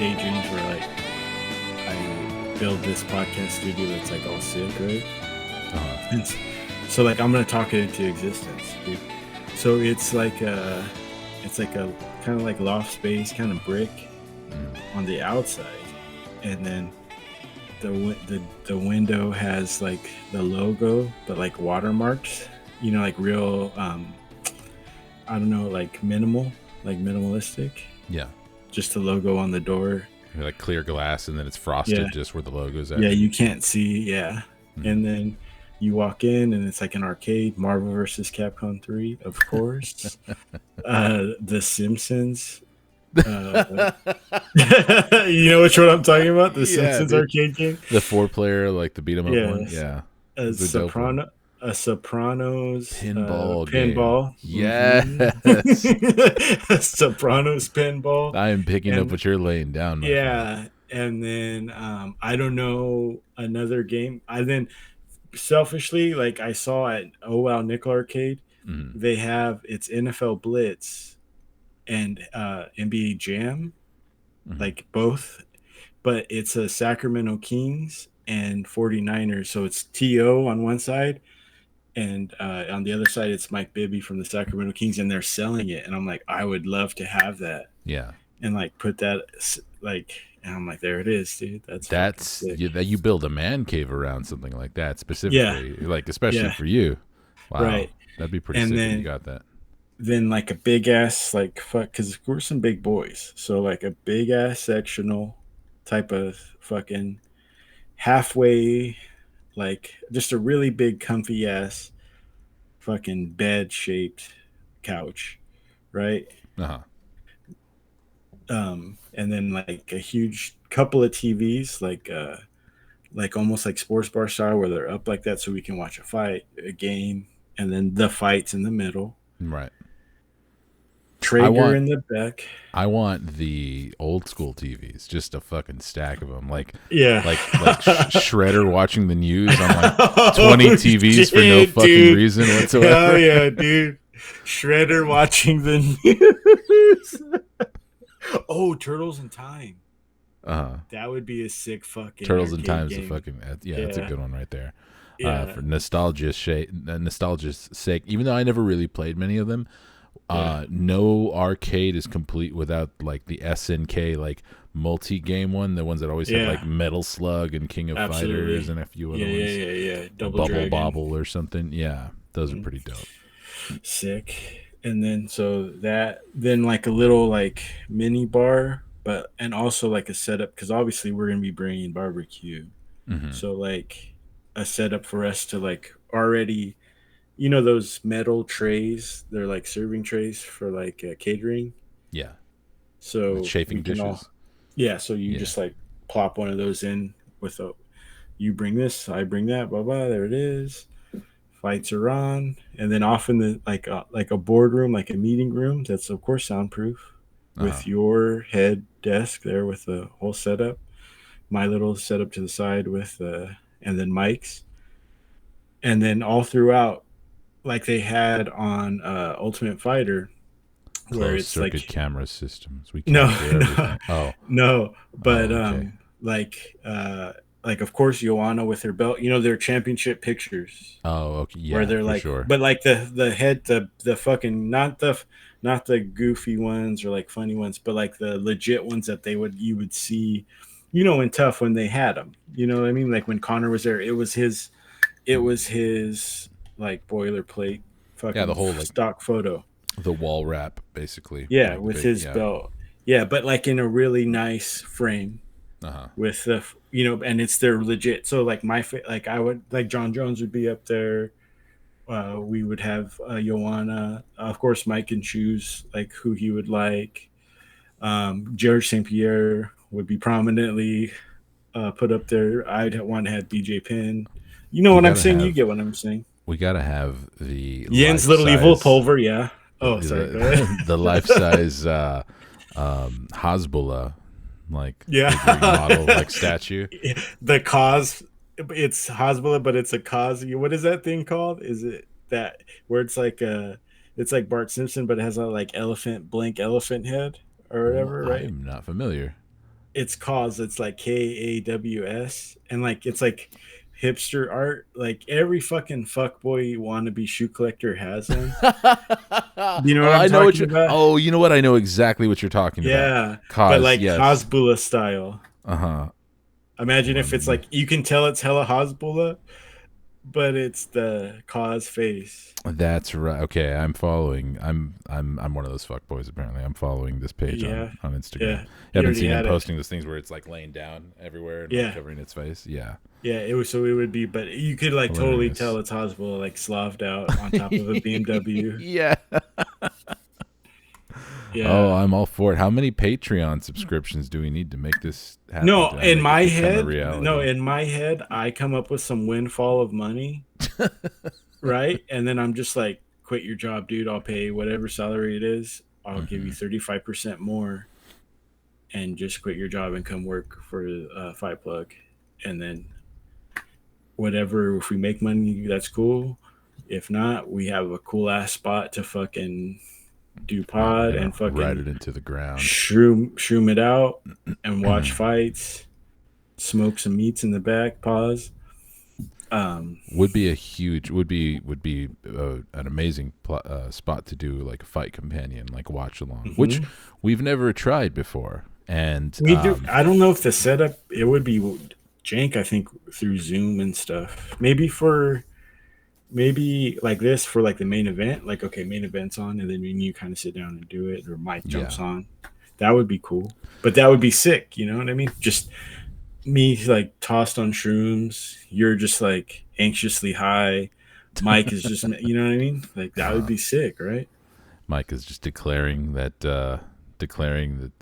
daydreams where like I build this podcast studio that's like all sick, right? Uh-huh. And so like I'm gonna talk it into existence, dude. So it's like a kind of like loft space, kind of brick Mm. on the outside, and then the window has like the logo, but like watermarks, like real I don't know, like minimalistic, Yeah. just the logo on the door. Like clear glass, and then it's Yeah, frosted just where the logo's at. yeah, you can't see. Yeah, Mhm. and then you walk in, and it's like an arcade. Marvel versus Capcom 3, of course. The Simpsons. Uh, you know which one I'm talking about? The Yeah, Simpsons dude. arcade game. The 4-player, like the beat 'em up one. Yes, Yeah, a it's a dope one. Sopranos Pinball game. pinball. Yes. A Sopranos pinball, I am picking up and what you're laying down, my friend. yeah, and then I don't know another game. I then selfishly, like I saw at Oh Wow Nickel Arcade, Mhm. they have it's NFL Blitz and NBA Jam, Mhm. like both, but it's a Sacramento Kings and 49ers. So it's TO on one side, and on the other side it's Mike Bibby from the Sacramento Kings, and they're selling it. And I'm like, I would love to have that Yeah. and like put that like, and I'm like, there it is, dude. That's fucking That's sick. that you build a man cave around something like that Yeah, specifically, like especially yeah, for you. Wow. right. That'd be pretty And sick if you got that. then like a big ass like fuck, because we're some big boys, so like a big ass sectional type of fucking halfway, like just a really big comfy ass fucking bed shaped couch, right? Uh-huh. And then like a huge couple of TVs, like almost like sports bar style, where they're up like that, so we can watch a fight, a game, and then the fights in the middle. Right. I Traeger want in the back. I want the old school TVs, just a fucking stack of them, Yeah. Shredder watching the news on like Oh 20 TVs for no shit, fucking dude! reason Hell whatsoever. yeah, dude! Shredder watching the news. Oh, Turtles in Time. Uh, That would be a sick fucking Turtles in arcade Time's a game. fucking yeah, that's a Yeah, good one right there. yeah, For nostalgia's sake, even though I never really played many of them, yeah. no arcade is complete without like the SNK like multi-game one, the ones that always had like Yeah, Metal Slug and King of Fighters absolutely. and a few Yeah, other yeah, ones, yeah, yeah. Double Bubble Dragon. Bobble or something. Yeah, those are Mm, pretty dope. sick. And then so that then like a little like mini bar, but and also like a setup, because obviously we're gonna be bringing barbecue. Hmm. So like a setup for us to like already, those metal trays. They're like serving trays for like catering. Yeah, the So we chafing can all, dishes. yeah. So you Yeah. just like plop one of those in with a, you bring this, I bring that, blah blah. There it is. Fights are on, and then off in the like a boardroom, like a meeting room. That's of course soundproof, Uh-huh. with your head desk there with the whole setup. My little setup to the side with and then mics, and then all throughout, like they had on Ultimate Fighter, where Closed it's circuit like, camera systems. We no, capture no, everything. Oh, no, but oh, okay. like of course Joanna with her belt, their championship pictures, Oh, okay. where Yeah, they're for like, sure. but like the head, the fucking, not the goofy ones or like funny ones, but like the legit ones that you would see, in Tough when they had them. You know what I mean? Like when Connor was there, it was his like boilerplate Yeah, the fucking whole like stock photo. the wall wrap, basically, Yeah, like the with big. his Yeah. belt. Yeah, but like in a really nice frame Uh huh. with and it's their legit. So like like I would like John Jones would be up there. We would have Joanna, of course. Mike can choose like who he would like. George St. Pierre would be prominently put up there. I'd want to have BJ Penn. You know We what I'm gotta saying? You have get what I'm saying. we gotta have the Yen's life Little Evil size Pulver, yeah. the Oh, sorry. Go ahead. the life size Hasbullah like figurine model Yeah, like statue. the cause. It's Hezbollah, but it's a cause. What is that thing called? Is it that where it's like Bart Simpson, but it has a like elephant blink elephant head or whatever, I right? am not familiar. it's cause it's like KAWS, and like it's like hipster art. Like every fucking fuckboy wannabe shoe collector has them. You know Oh, what I'm I know what talking you're. about? Oh, you know what? I know exactly what you're talking about. Yeah, but Cause like yes. Hasbulla style. Uh huh. Imagine if Let it's me. like you can tell it's hella Hasbulla, but it's the cause face. That's right. Okay, I'm following. I'm one of those fuck boys. Apparently, I'm following this page Yeah, on Instagram. yeah. You You haven't already seen him had it. posting those things where it's like laying down everywhere and like Yeah, covering its face. Yeah, yeah. It was so it would be, but you could like totally tell hilarious. it's Hasbulla like slaved out on top of a BMW. Yeah. Oh, Yeah. I'm all for it. How many Patreon subscriptions do we need to make this happen? No, To in make it my become a head, no, reality? in my head, I come up with some windfall of money, right? And then I'm just like, quit your job, dude. I'll pay whatever salary it is. I'll give you Hmm. 35% more and just quit your job and come work for Five Plug. And then whatever, if we make money, that's cool. If not, we have a cool ass spot to fucking do pod Yeah, and ride fucking it into the ground. shroom it out and watch fights, smoke some meats in the back, pause. Um, Would be a huge would be an amazing spot to do like a fight companion like watch along, which mhm. we've never tried before. And We do. I don't know if the setup it would be jank. I think through Zoom and stuff. Maybe like this for like the main event. Like okay, main event's on, and then you kind of sit down and do it, or Mike jumps yeah, on. That would be cool. But that would be sick. You know what I mean? Just me like tossed on shrooms. You're just like anxiously high. Mike is just you know what I mean? Like that would be sick, right? Mike is just declaring that the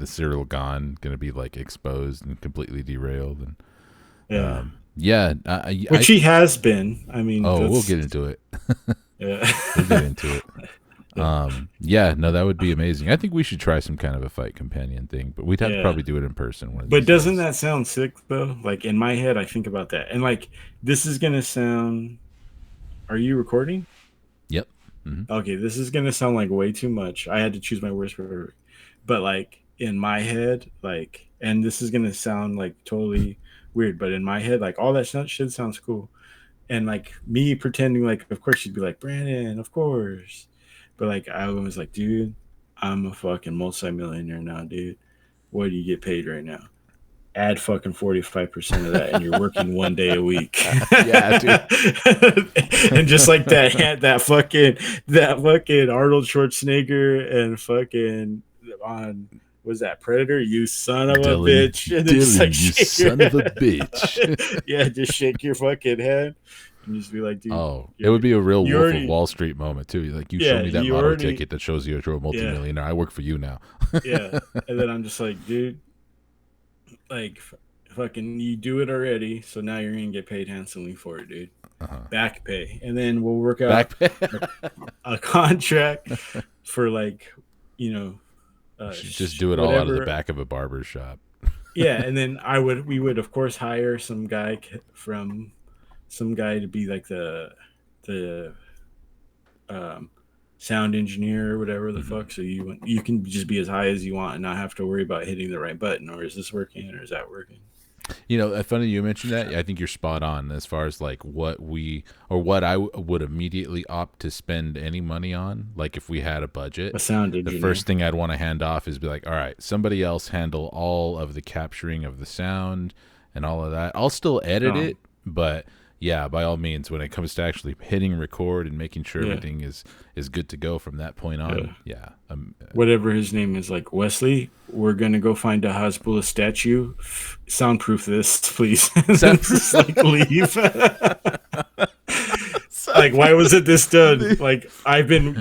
serial gone going to be like exposed and completely derailed. And Yeah. yeah, Which he has been. I mean, oh, we'll that's get into it. yeah. We'll get into it. Yeah. Yeah, no, that would be amazing. I think we should try some kind of a fight companion thing, but we'd have to Yeah. probably do it in person one of But these doesn't days. that sound sick though? Like in my head, I think about that. And like this is gonna sound. Are you recording? Yep. Hmm. Okay, this is gonna sound like way too much. I had to choose my words for, but like in my head, like, and this is gonna sound like totally weird, but in my head, like all that shit sounds cool. And like me pretending like, of course she'd be like Brandon, of course, but like I was like, dude, I'm a fucking multi-millionaire now, dude. What do you get paid right now? Add fucking 45% of that and you're working 1 day a week. Yeah, dude. And just like that fucking Arnold Schwarzenegger and fucking on was that Predator, you son of a Dylan, bitch, and then just like Dylan, you shake your son of a bitch. yeah, just shake your fucking head and just be like, dude, Oh, it would be a real you Wolf of already Wall Street moment too. Like, you show yeah, me that you lotto already ticket that shows you're a yeah, multimillionaire. I work for you now. yeah. And then I'm just like, dude, like fucking you do it already, so now you're gonna get paid handsomely for it, dude. Uh-huh. Back pay, and then we'll work out Back pay. a contract for like you know We should just do it all out of the whatever. back of a barber shop. Yeah, and then we would of course hire some guy from some guy to be like the um sound engineer or whatever the Hmm. fuck, so you can just be as high as you want and not have to worry about hitting the right button, or is this working or is that working. You know, funny you mentioned that. I think you're spot on as far as like what I would immediately opt to spend any money on. Like if we had a budget, A sound the engineer. first thing I'd want to hand off is be like, all right, somebody else handle all of the capturing of the sound and all of that. I'll still edit Oh it, but yeah, by all means, when it comes to actually hitting record and making sure yeah, everything is good to go from that point yeah. on, yeah, Whatever his name is, like Wesley, we're gonna go find a Hasbulla statue. Soundproof this, please. And then soundproof. just like leave. Like, why Soundproof. was it this done? Like,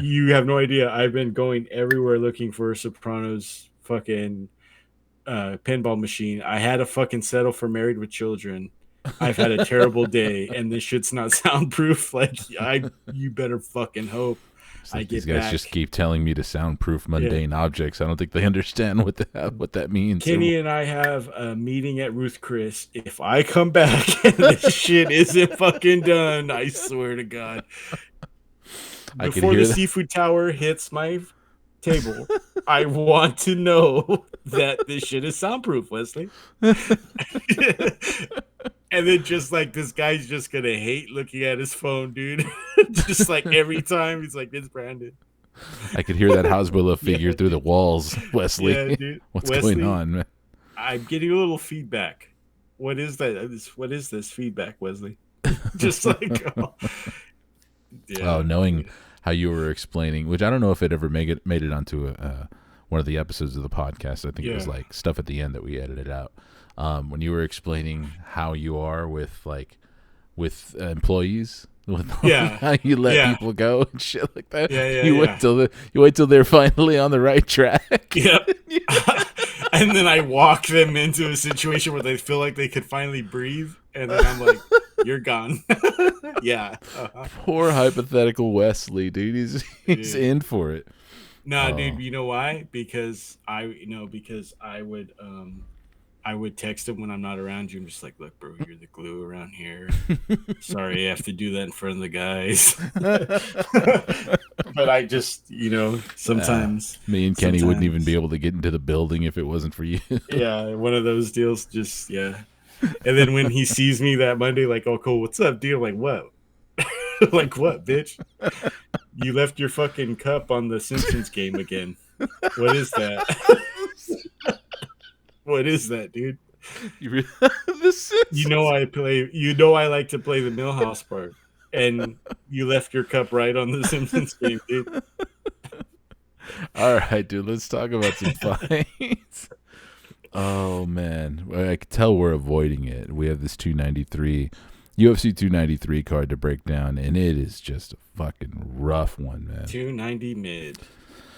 you have no idea. I've been going everywhere looking for a Sopranos fucking pinball machine. I had to fucking settle for Married with Children. I've had a terrible day, and this shit's not soundproof. Like, you better fucking hope It's I like these get guys just back. keep telling me to soundproof Yeah. mundane objects. I don't think they understand what that means. Kenny and I have a meeting at Ruth Chris. If I come back and this shit isn't fucking done, I swear to God, I could before the hear that. seafood tower hits my table, I want to know that this shit is soundproof, Wesley. And then just like this guy's just gonna hate looking at his phone, dude. Just like every time he's like, "It's Brandon." I could hear that Hasbullah Yeah, figure through the dude. walls, Wesley. Yeah, dude. What's going Wesley, on, man? I'm getting a little feedback. What is that? What is this feedback, Wesley? Just like, oh, Oh, yeah, knowing dude. how you were explaining, which I don't know if it ever made it onto one of the episodes of the podcast. I think it was Yeah, like stuff at the end that we edited out. When you were explaining how you are with employees, with yeah, how you let yeah, people go and shit like that. yeah, yeah, yeah. You wait till they're finally on the right track. Yep. And then I walk them into a situation where they feel like they could finally breathe, and then I'm like, "You're gone." Yeah. Poor hypothetical Wesley, dude. He's Dude. in for it. Nah, dude. Oh, You know why? Because I would text him when I'm not around you. I'm just like, "Look, bro, you're the glue around here. Sorry, I have to do that in front of the guys." But I just, me and Kenny wouldn't even be sometimes, able to get into the building if it wasn't for you. yeah, one of those deals. Just yeah. And then when he sees me that Monday, like, "Oh, cool, what's up, dude?" I'm like, "What?" Like, "What, bitch? You left your fucking cup on the Simpsons game again. What is that?" What is that, dude? The Simpsons. I like to play the Millhouse part. And you left your cup right on the Simpsons game, dude. All right, dude. Let's talk about some fights. Oh man, I can tell we're avoiding it. We have this 293 UFC 293 card to break down, and it is just a fucking rough one, man. 290 mid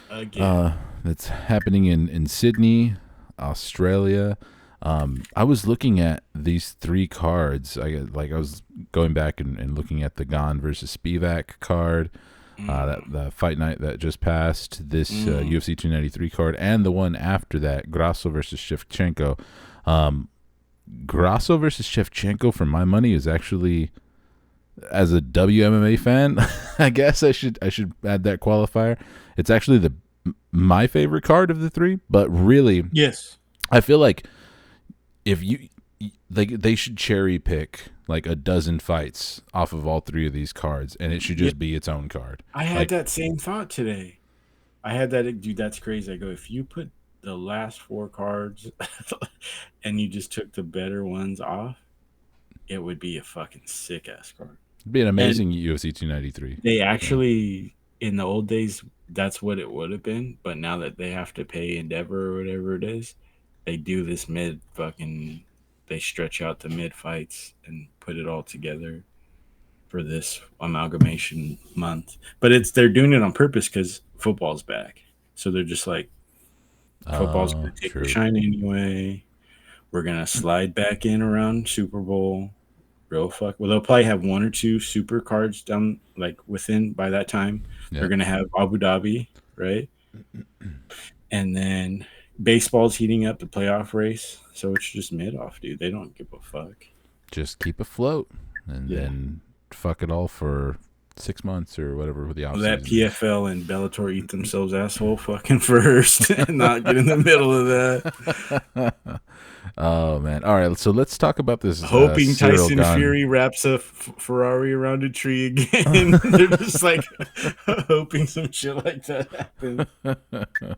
again. That's happening in Sydney, Australia. I was looking at these three cards. I was going back and looking at the Gane versus Spivak card, that the fight night that just passed, this Mm. UFC 293 card, and the one after that, Grasso versus Shevchenko. Grasso versus Shevchenko, for my money, is actually, as a WMMA fan, I guess I should add that qualifier. It's actually my favorite card of the three, but really, Yes. I feel like if you they should cherry pick like a dozen fights off of all three of these cards, and it should Yeah. just be its own card. I had Like, that same thought today. I had that, dude. That's crazy. I go, if you put the last four cards and you just took the better ones off, it would be a fucking sick ass card. it'd be an And amazing UFC 293. they So, actually, in the old days, that's what it would have been. But now that they have to pay Endeavor or whatever it is, they do this mid fucking. They stretch out the mid fights and put it all together for this amalgamation month. But they're doing it on purpose because football's back. So they're just like, football's oh, going to take the true. shine anyway. We're going to slide back in around Super Bowl. Real fuck. Well, they'll probably have one or two super cards done like within by that time. They're Yeah, going to have Abu Dhabi, right? And then baseball's heating up the playoff race. So it's just mid off, dude. They don't give a fuck. just keep afloat, and Yeah. then fuck it all for 6 months or whatever the off Let season is. PFL and Bellator eat themselves asshole fucking first and not get in the middle of that. Oh man! All right, so let's talk about this Hoping Cyril Tyson Gane. Fury wraps a Ferrari around a tree again. They're just like hoping some shit like that happens. Dude,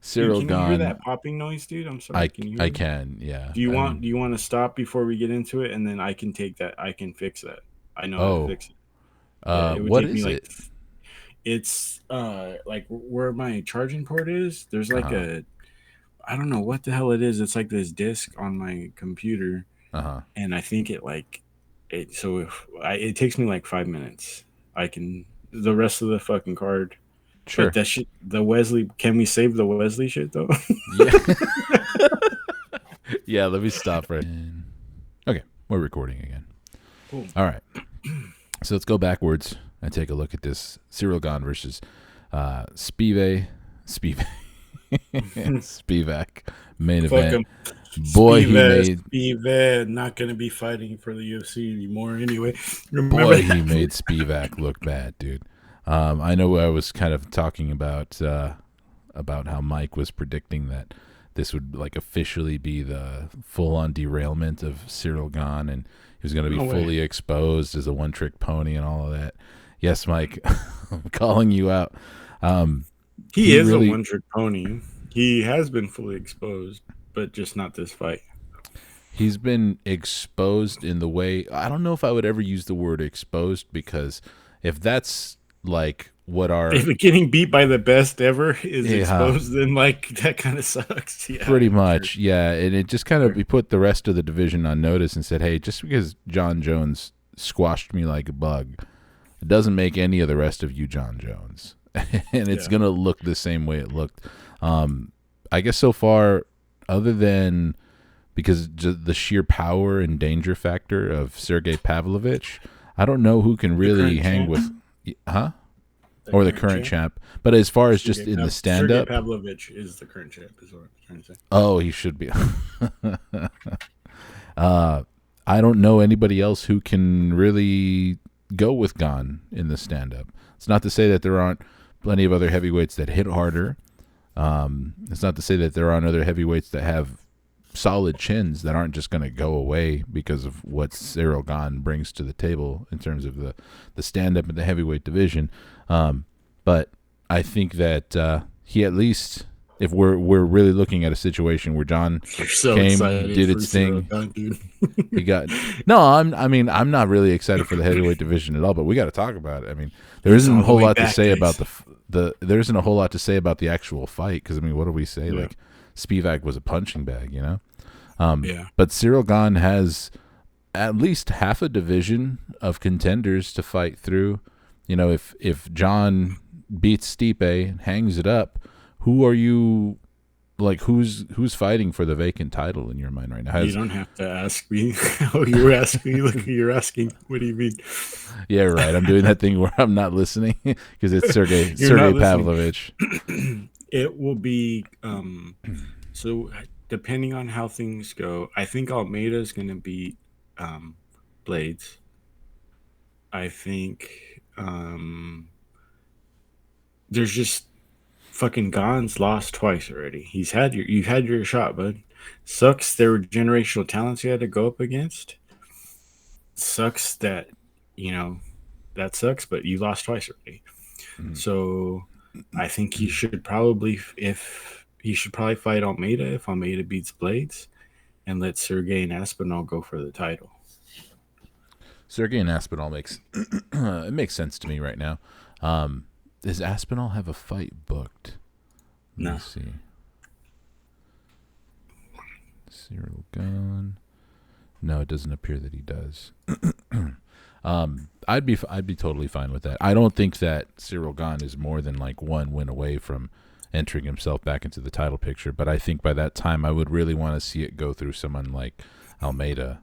Cyril can you hear Gane. that popping noise, dude? I'm sorry. I Can you I hear it? can, yeah. Do you I want mean, do you want to stop before we get into it, and then I can take that. I can fix that. I know how to oh, fix it. Yeah, it would what take me is like it? it's like where my charging port is. There's Uh like huh. a I don't know what the hell it is. It's like this disc on my computer, Uh huh. and I think it. So it takes me like 5 minutes. I can the rest of the fucking card. But Sure. that shit, the Wesley. Can we save the Wesley shit though? Yeah. Yeah. Let me stop right. Okay, we're recording again. Cool. All right. So let's go backwards and take a look at this Cyril Gane versus Spivak. Spivak main Fuck event. him. Boy, he made Spivak, not gonna be fighting for the UFC anymore anyway. Remember boy he that? made Spivak look bad, dude. I know I was kind of talking about about how Mike was predicting that this would like officially be the full on derailment of Cyril Gahn, and he was going to be No way. fully exposed as a one trick pony and all of that. Yes, Mike, I'm calling you out. Um, He he is a really, one trick pony. He has been fully exposed, but just not this fight. he's been exposed in the way, I don't know if I would ever use the word exposed, because if that's like what our, If getting beat by the best ever is yeah, exposed, then like that kind of sucks. Yeah, pretty sure, much, yeah, and it just kind of sure. we put the rest of the division on notice and said, hey, just because John Jones squashed me like a bug, it doesn't make any of the rest of you John Jones, and it's Yeah. gonna look the same way it looked. I guess so far, other than because the sheer power and danger factor of Sergey Pavlovich, I don't know who can The really current hang champ, with, huh? the Or the current current champ, champ. But as far as just in the stand Sergey up, Pavlovich is the current champ. Is what I'm trying to say. oh, he should be. uh, I don't know anybody else who can really go with Gon in the stand up. It's not to say that there aren't plenty of other heavyweights that hit harder. It's not to say that there aren't other heavyweights that have solid chins that aren't just going to go away because of what Cyril Gahn brings to the table in terms of the stand up in the heavyweight division. But I think that he, at least if we're really looking at a situation where John You're so came, excited did for its Cyril thing, Gahn, dude. he got no. I'm not really excited for the heavyweight division at all. But we got to talk about it. I mean, there It's isn't a all the whole way lot to back, say about guys. the there isn't a whole lot to say about the actual fight, because I mean, what do we say? Yeah, Like Spivak was a punching bag, you know. yeah. But Cyril Gahn has at least half a division of contenders to fight through. You know, if John beats Stipe and hangs it up, who are you? Like who's fighting for the vacant title in your mind right now? You don't have to ask me. Oh, you were asking. Look, you're asking. What do you mean? Yeah, right. I'm doing that thing where I'm not listening because it's You're not Sergey listening. Pavlovich. It will be so depending on how things go. I think Almeida is going to beat um, Blades. I think there's just fucking Gon's lost twice already. You've had your shot, bud. Sucks there were generational talents you had to go up against. Sucks that you know that sucks, but you lost twice already. So I think he should probably if he should probably fight Almeida if Almeida beats Blades and let Sergey and Aspinall go for the title. Sergey and Aspinall makes it makes sense to me right now. Does Aspinall have a fight booked? Let me No. see. Cyril Gahn. No, it doesn't appear that he does. I'd be totally fine with that. I don't think that Cyril Gahn is more than like one win away from entering himself back into the title picture. But I think by that time, I would really want to see it go through someone like Almeida,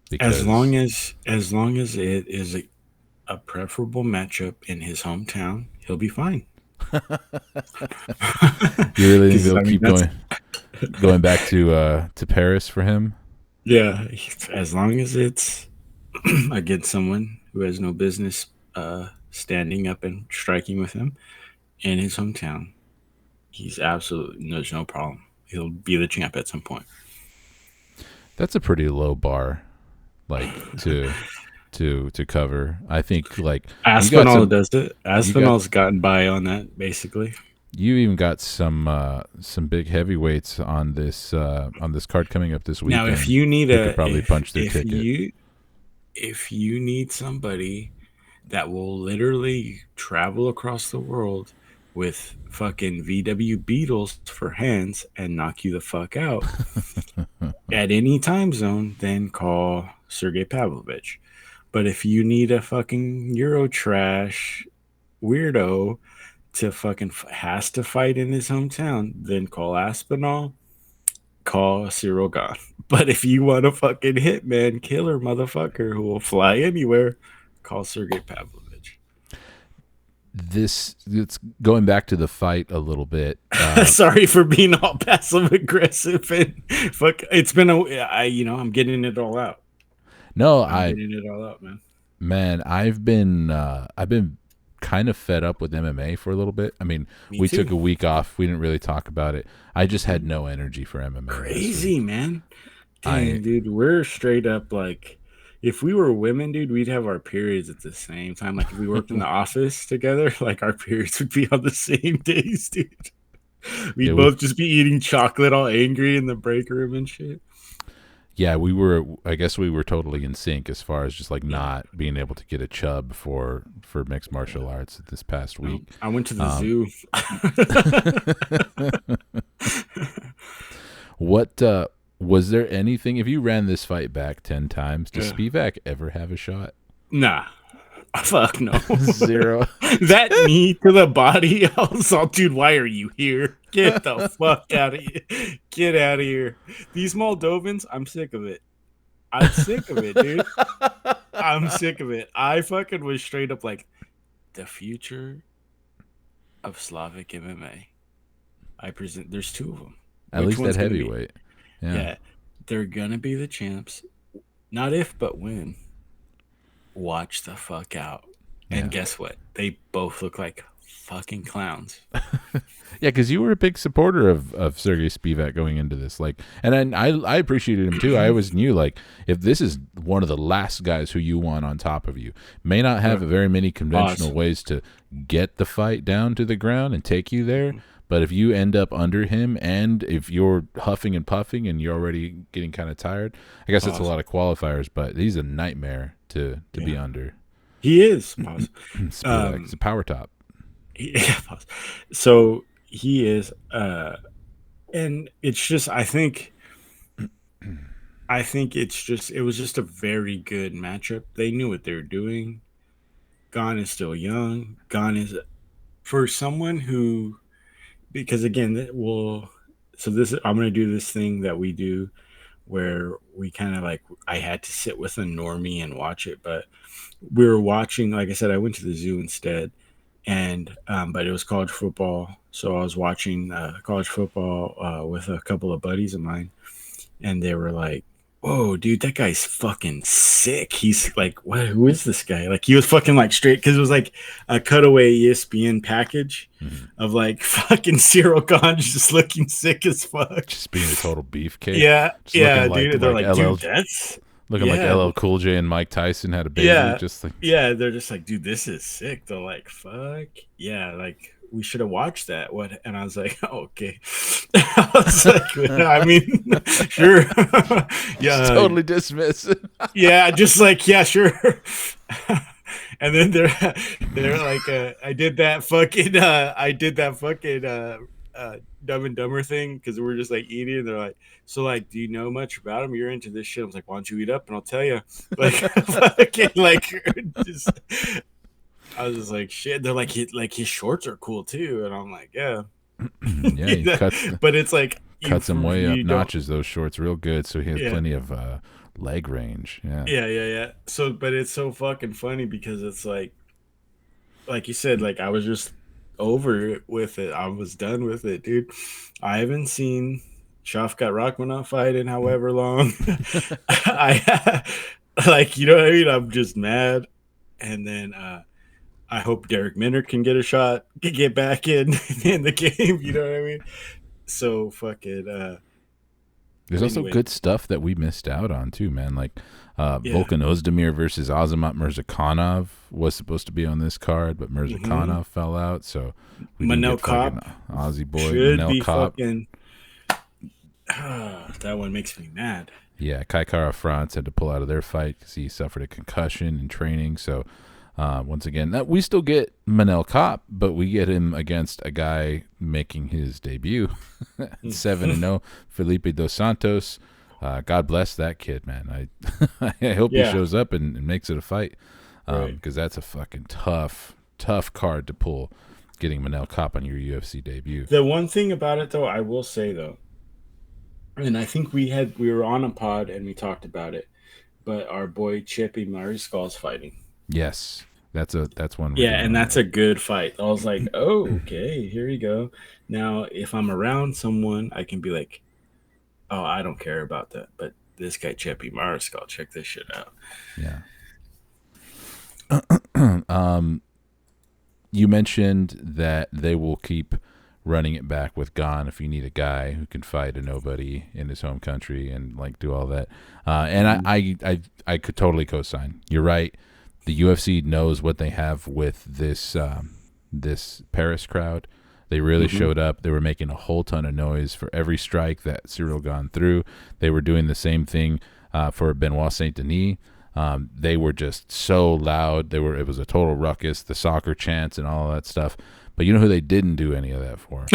because As long as it is a preferable matchup in his hometown, he'll be fine. you really think Because they'll I mean keep that's going back to Paris for him. yeah. As long as it's against someone who has no business standing up and striking with him in his hometown, there's no problem. He'll be the champ at some point. That's a pretty low bar, like to cover. I think like you got Aspinall some does it. you got Aspinall's gotten by on that basically. you even got some big heavyweights on this card coming up this Now, if weekend you need who could probably punch their if ticket. you need somebody that will literally travel across the world with fucking VW Beetles for hands and knock you the fuck out at any time zone, then call Sergey Pavlovich. But if you need a fucking Euro trash weirdo to fucking has to fight in his hometown, then call Aspinall, call Cyril Gahn. But if you want a fucking hitman killer motherfucker who will fly anywhere, call Sergey Pavlovich. It's going back to the fight a little bit. Sorry for being all passive aggressive and fuck. It's been I'm getting it all out. No, I'm I getting it all out, man. man, I've been kind of fed up with MMA for a little bit. I mean, Me we took too. a week off. We didn't really talk about it. I just had Mhm. no energy for MMA last Crazy, week. man. I Dang, dude, we're straight up like, if we were women, dude, we'd have our periods at the same time. Like, if we worked in the office together, like our periods would be on the same days, dude. it We'd would both just be eating chocolate all angry in the break room and shit. yeah, we were. I guess we were totally in sync as far as just like Yeah. not being able to get a chub for mixed Yeah. martial arts this past week. I went to the Um, zoo. what was there anything? If you ran this fight back 10 times, does Yeah. Spivak ever have a shot? Nah. Fuck no. Zero. That knee to the body. I was all, dude, why are you here? Get the fuck out of here. Get out of here. These Moldovans, I'm sick of it. I'm sick of it, dude. I'm sick of it. I fucking was straight up like, the future of Slavic MMA. I present, there's two of them. At Which least at one's going to be? heavyweight. Yeah. Yeah, they're going to be the champs. Not if, but when. Watch the fuck out. And Yeah. guess what? They both look like fucking clowns. Yeah, because you were a big supporter of Sergey Spivak going into this, like, and I appreciated him too. I always knew like if this is one of the last guys who you want on top of you, may not have Yeah. very many Pause. conventional ways to get the fight down to the ground and take you there. But if you end up under him, and if you're huffing and puffing and you're already getting kind of tired, I guess it's a Pause. lot of qualifiers. But he's a nightmare to be Yeah. under. He is. Pause. Spivak, he's a power top. Yeah, pause. So he is. And it's just, I think it's just, it was just a very good matchup. They knew what they were doing. Gon is still young. Gon is, for someone who, because again, so this, I'm going to do this thing that we do where we kind of like, I had to sit with a normie and watch it, but we were watching, like I said, I went to the zoo instead, and but it was college football, so I was watching college football with a couple of buddies of mine, and they were like, "Whoa, dude, that guy's fucking sick." He's like, "What? Who is this guy?" Like he was fucking like straight, because it was like a cutaway ESPN package Mhm. of like fucking Cyril Khan just looking sick as fuck. Just being a total beefcake. Yeah, Just yeah, looking like dude. They're like like, LL dude, that's looking like yeah, LL Cool J and Mike Tyson had a baby. yeah, Just like yeah. They're just like, dude, this is sick. They're like, fuck, yeah, like we should have watched that. What? And I was like, oh, okay. I was like, I mean, sure, just yeah, totally dismiss it. yeah, just like, yeah, sure. And then they're like, I did that fucking Dumb and Dumber thing, because we're just like eating. And they're like, so like, do you know much about him? You're into this shit. I was like, why don't you eat up and I'll tell you. Like, fucking, like, just, I was just like, shit. They're like his shorts are cool too, and I'm like, yeah. Yeah, he But it's like cuts him way up you don't, notches those shorts real good, so he has yeah. plenty of leg range. Yeah. Yeah, yeah, yeah. So, but it's so fucking funny because it's like you said, like I was just over it with it. I was done with it, dude. I haven't seen Shafkat Rachmanov fight in however long. I like, you know what I mean? I'm just mad. And then I hope Derek Minner can get a shot, can get back in the game. You know what I mean? So fucking. There's also Anyway, good stuff that we missed out on too, man. Like yeah. Volkan Ozdemir versus Azamat Mirzakhanov was supposed to be on this card, but Mm-hmm. Mirzakhanov fell out, so we didn't Manel get fucking Cop Aussie boy should Manel be Kopp. fucking. That one makes me mad. Yeah, Kai Kara France had to pull out of their fight because he suffered a concussion in training. So once again, we still get Manel Kopp, but we get him against a guy making his debut, 7-0, Felipe Dos Santos. God bless that kid, man. I hope he Yeah, shows up and makes it a fight, right. because that's a fucking tough card to pull. Getting Manel Kopp on your UFC debut. The one thing about it, though, I will say though, and I think we were on a pod and we talked about it, but our boy Chippy Mariscal's fighting. Yes, that's one we're Yeah, gonna and want that's a good fight. I was like, oh, to. okay, here you go. Now, if I'm around someone, I can be like, oh, I don't care about that, but this guy Chippy Mariscal, check this shit out. Yeah. um, you mentioned that they will keep running it back with Gon if you need a guy who can fight a nobody in his home country and like do all that. And Mhm. I could totally co-sign. You're right. The UFC knows what they have with this Paris crowd. They really Mhm. showed up. They were making a whole ton of noise for every strike that Cyril gone through. They were doing the same thing for Benoit Saint Denis. They were just so loud. It was a total ruckus. The soccer chants and all that stuff. But you know who they didn't do any of that for?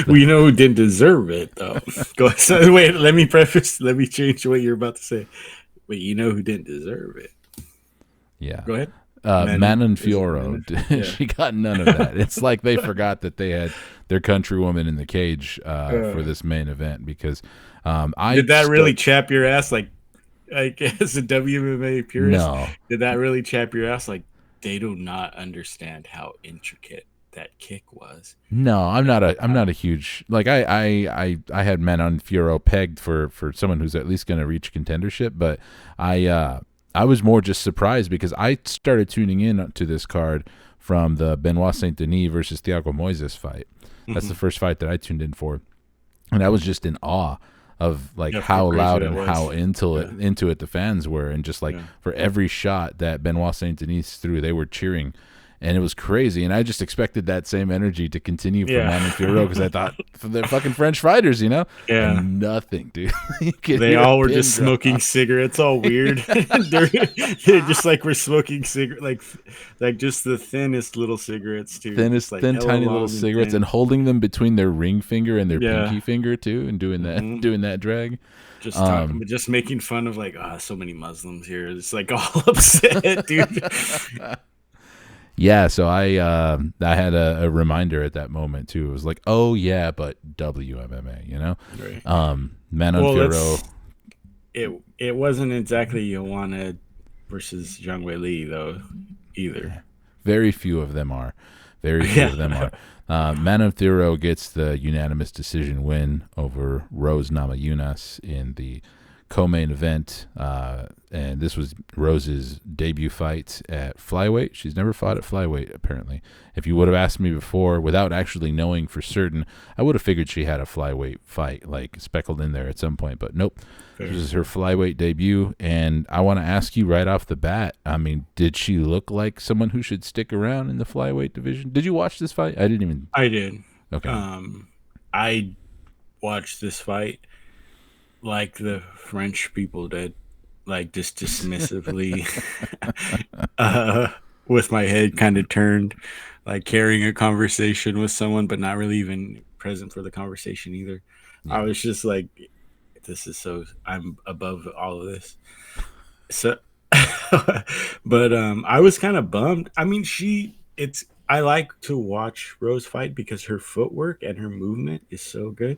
Well, you know who didn't deserve it though. Go ahead. So, wait, let me preface. Let me change what you're about to say. Wait, you know who didn't deserve it? Yeah. Go ahead. Manon, Manon is it Fioro, Manon? Yeah. she got none of that. It's like they forgot that they had their countrywoman in the cage for Uh, this main event because did that really chap your ass? Like as a WMA purist, no, did that really chap your ass? Like they do not understand how intricate that kick was. no, I'm Uh, not a huge like I had Manon Fioro pegged for someone who's at least going to reach contendership, but I uh, I was more just surprised because I started tuning in to this card from the Benoit Saint Denis versus Thiago Moises fight. That's the mhm. first fight that I tuned in for, and I was just in awe of like Yeah, how how crazy loud that and was. how Yeah, into it the fans were, and just like yeah. for every shot that Benoit Saint Denis threw, they were cheering, and it was crazy. And I just expected that same energy to continue from Yeah. Manon Fiorot because I thought they're fucking French fighters, you know, Yeah. and nothing, dude. You could They hear a all were pin just smoking drop. cigarettes, all weird. They're just like we're smoking cigarette, like just the thinnest little cigarettes too, just like Thin, hella tiny little long and cigarettes, and thin. holding them between their ring finger and their Yeah. pinky finger too, and Hmm. doing that drag. Just talking, Um, but just making fun of like, so many Muslims here. It's like all upset, dude. Yeah, so I had a reminder at that moment too. It was like, oh yeah, but WMMA, you know, Right. Manon Well, Fiorot. it wasn't exactly Joanna versus Zhang Wei Li though, either. Very few of them are. Very few Yeah. of them are. Manon Fiorot gets the unanimous decision win over Rose Namajunas in the co-main event, and this was Rose's debut fight at flyweight. She's never fought at flyweight, apparently. If you would have asked me before, without actually knowing for certain, I would have figured she had a flyweight fight, like speckled in there at some point. But nope, this Fair. is her flyweight debut, and I want to ask you right off the bat. I mean, did she look like someone who should stick around in the flyweight division? Did you watch this fight? I didn't even. I did. Okay. Um, I watched this fight like the French people did, like just dismissively, uh, with my head kind of turned, like carrying a conversation with someone, but not really even present for the conversation either. I Yeah. was just like, this is so, I'm above all of this. So, but I was kind of bummed. I mean, I like to watch Rose fight because her footwork and her movement is so good.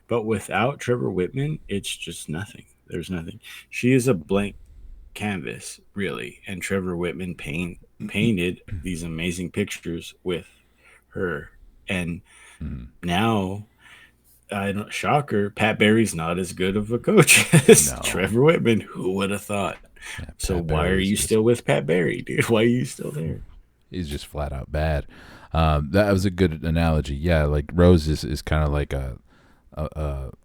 But without Trevor Whitman, it's just nothing. There's nothing. She is a blank canvas, really. And Trevor Whitman painted these amazing pictures with her. And Mhm. now, I don't shocker, Pat Barry's not as good of a coach as No. Trevor Whitman. Who would have thought? Yeah, So Pat why are Barry is you just still with Pat Barry, dude? Why are you still there? he's just flat out bad. That was a good analogy. Yeah, like Rose is kind of like a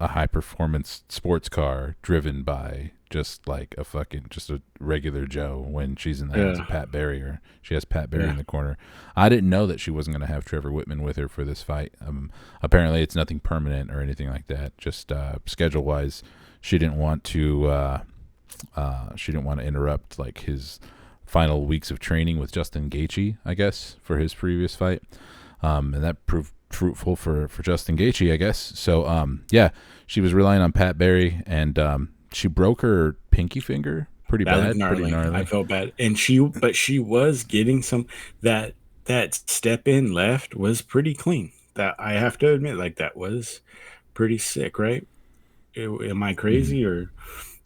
high performance sports car driven by just like a fucking just a regular Joe when she's in the hands Yeah, of Pat Barry or she has Pat Barry yeah. in the corner. I didn't know that she wasn't going to have Trevor Whitman with her for this fight. Apparently, it's nothing permanent or anything like that. Just schedule wise, she didn't want to. She didn't want to interrupt like his final weeks of training with Justin Gaethje, I guess, for his previous fight, and that proved fruitful for Justin Gaethje, I guess. So, yeah, she was relying on Pat Barry, and she broke her pinky finger pretty That looked bad, pretty gnarly. I gnarly. felt bad, and but she was getting some that that step in left was pretty clean. That I have to admit, like that was pretty sick, right? Am I Hmm. crazy or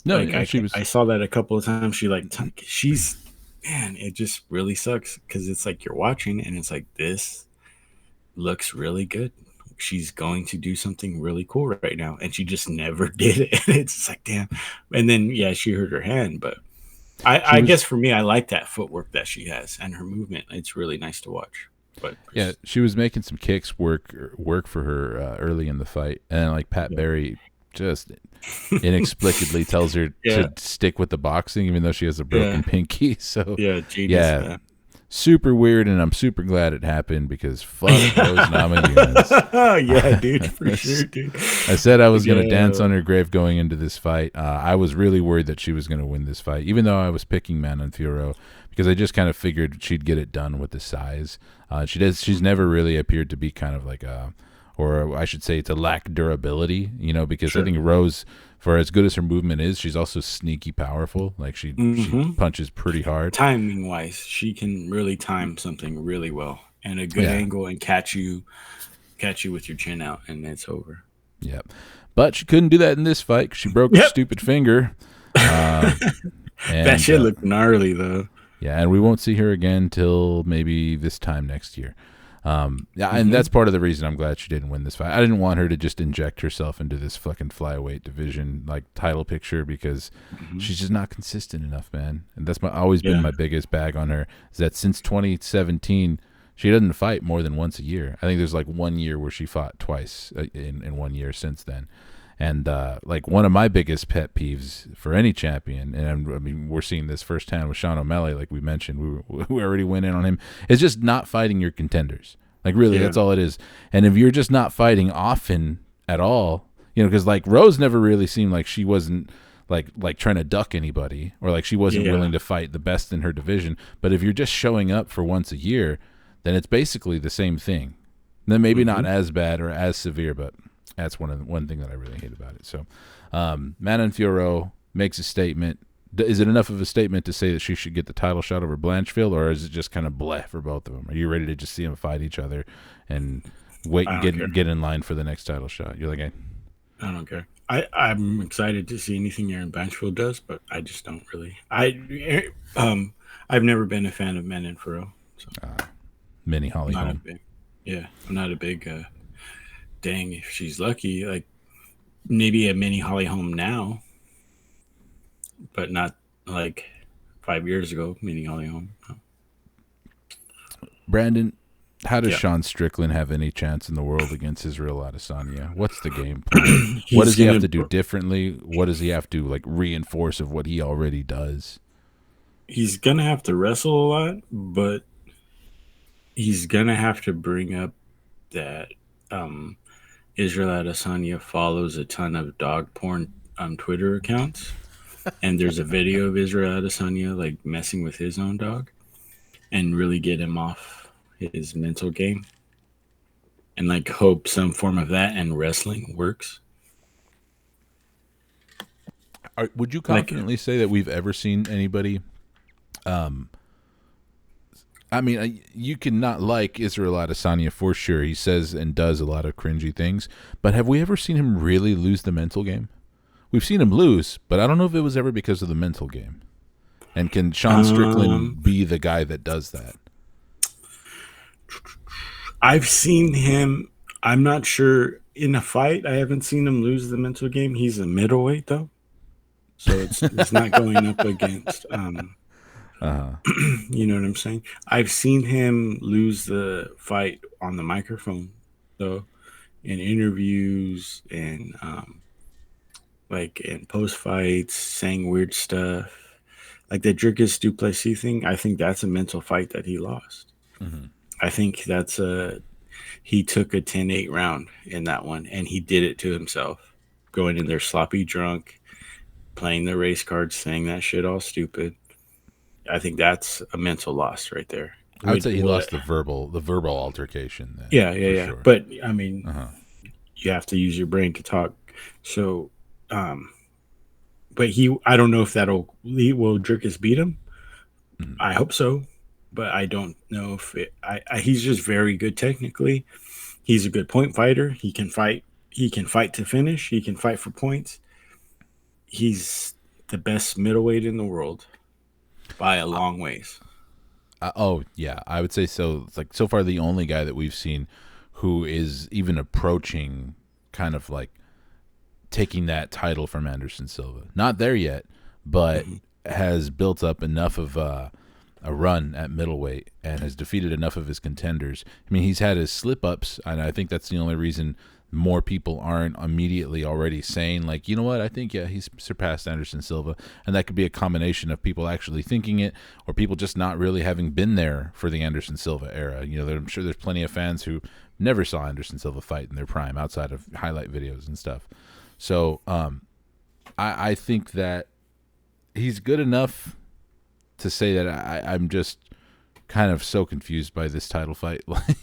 No, like yeah, she I was. saw that a couple of times. She's man, it just really sucks because it's like you're watching and it's like this looks really good. She's going to do something really cool right now, and she just never did it. And it's just like damn. And then yeah, she hurt her hand, but She I was guess for me, I like that footwork that she has and her movement. It's really nice to watch. But Yeah, she was making some kicks work for her early in the fight, and like Pat yeah, Barry just inexplicably tells her yeah, to stick with the boxing, even though she has a broken yeah, pinky. So, yeah, genius, yeah, man. super weird, and I'm super glad it happened because fuck Rose Namajunas. Yeah, dude, for sure, dude. I said I was going to dance Yeah. on her grave going into this fight. I was really worried that she was going to win this fight, even though I was picking Manon Fiorot because I just kind of figured she'd get it done with the size. She does. She's never really appeared to be kind of like a, or I should say, to lack durability. Because I Sure. think Rose, for as good as her movement is, she's also sneaky powerful. Like she Hmm. punches pretty hard. Timing wise, she can really time something really well and a good Yeah. angle and catch you with your chin out, and it's over. Yep. But she couldn't do that in this fight 'cause she broke her Yep. stupid finger. Um, That and shit looked gnarly though. Yeah, and we won't see her again till maybe this time next year. Yeah, and Hmm. that's part of the reason I'm glad she didn't win this fight. I didn't want her to just inject herself into this fucking flyweight division like title picture because Hmm. she's just not consistent enough, man. And that's always been Yeah. my biggest bag on her is that since 2017 she doesn't fight more than once a year. I think there's like 1 year where she fought twice in 1 year since then. And like one of my biggest pet peeves for any champion, and I mean we're seeing this firsthand with Sean O'Malley, like we mentioned, we already went in on him, is just not fighting your contenders. Like really, Yeah. that's all it is. And if you're just not fighting often at all, because like Rose never really seemed like she wasn't like trying to duck anybody or like she wasn't Yeah. willing to fight the best in her division. But if you're just showing up for once a year, then it's basically the same thing. Then maybe not Hmm. as bad or as severe, but that's one thing that I really hate about it. So, Manon Fiorot makes a statement. Is it enough of a statement to say that she should get the title shot over Blanchfield, or is it just kind of bleh for both of them? Are you ready to just see them fight each other and wait I and don't care. get in line for the next title shot? You're like, hey, I don't care. I'm excited to see anything Aaron Banchfield does, but I just don't really. I've never been a fan of Men in Furrow, so Minnie Holly not a Holm. big. Yeah, I'm not a big. Dang, if she's lucky, like maybe a mini Holly Holm now, but not like 5 years ago. Mini Holly Holm. No. Brandon, how does Yeah, Sean Strickland have any chance in the world against Israel Adesanya? What's the game plan? What he's does he have gonna to do differently? What does he have to like reinforce of what he already does? he's gonna have to wrestle a lot, but he's gonna have to bring up that um Israel Adesanya follows a ton of dog porn Twitter accounts, and there's a video of Israel Adesanya like messing with his own dog, and really get him off his mental game, and like hope some form of that and wrestling works. Would you Like, confidently say that we've ever seen anybody? Um, I mean, you can not like Israel Adesanya for sure. He says and does a lot of cringy things, but have we ever seen him really lose the mental game? We've seen him lose, but I don't know if it was ever because of the mental game. And can Sean um, Strickland be the guy that does that? I've seen him. I'm not sure in a fight. I haven't seen him lose the mental game. He's a middleweight though, so it's not going up against Uh, you know what I'm saying? I've seen him lose the fight on the microphone, though, in interviews and like in post fights, saying weird stuff, like the Dricus Duplessis thing. I think that's a mental fight that he lost. mhm. I think that's a he took a 10-8 round in that one, and he did it to himself, going in there sloppy drunk, playing the race cards, saying that shit all stupid. I think that's a mental loss right there. I would say he What lost the verbal altercation then Yeah, yeah, for yeah. sure. But I mean, Uh-huh. you have to use your brain to talk. So, um, but I don't know if will Dricus beat him. Mhm. I hope so, but I don't know if he's just very good technically. He's a good point fighter. He can fight. He can fight to finish. He can fight for points. He's the best middleweight in the world by a long ways. Oh yeah, I would say so. It's like so far the only guy that we've seen who is even approaching kind of like taking that title from Anderson Silva. Not there yet, but Mhm. has built up enough of a run at middleweight and has defeated enough of his contenders. I mean, he's had his slip ups, and I think that's the only reason more people aren't immediately already saying, like, you know what, I think, yeah, he's surpassed Anderson Silva. And that could be a combination of people actually thinking it or people just not really having been there for the Anderson Silva era. You know, I'm sure there's plenty of fans who never saw Anderson Silva fight in their prime outside of highlight videos and stuff. So I think that he's good enough to say that I'm just kind of so confused by this title fight. Like,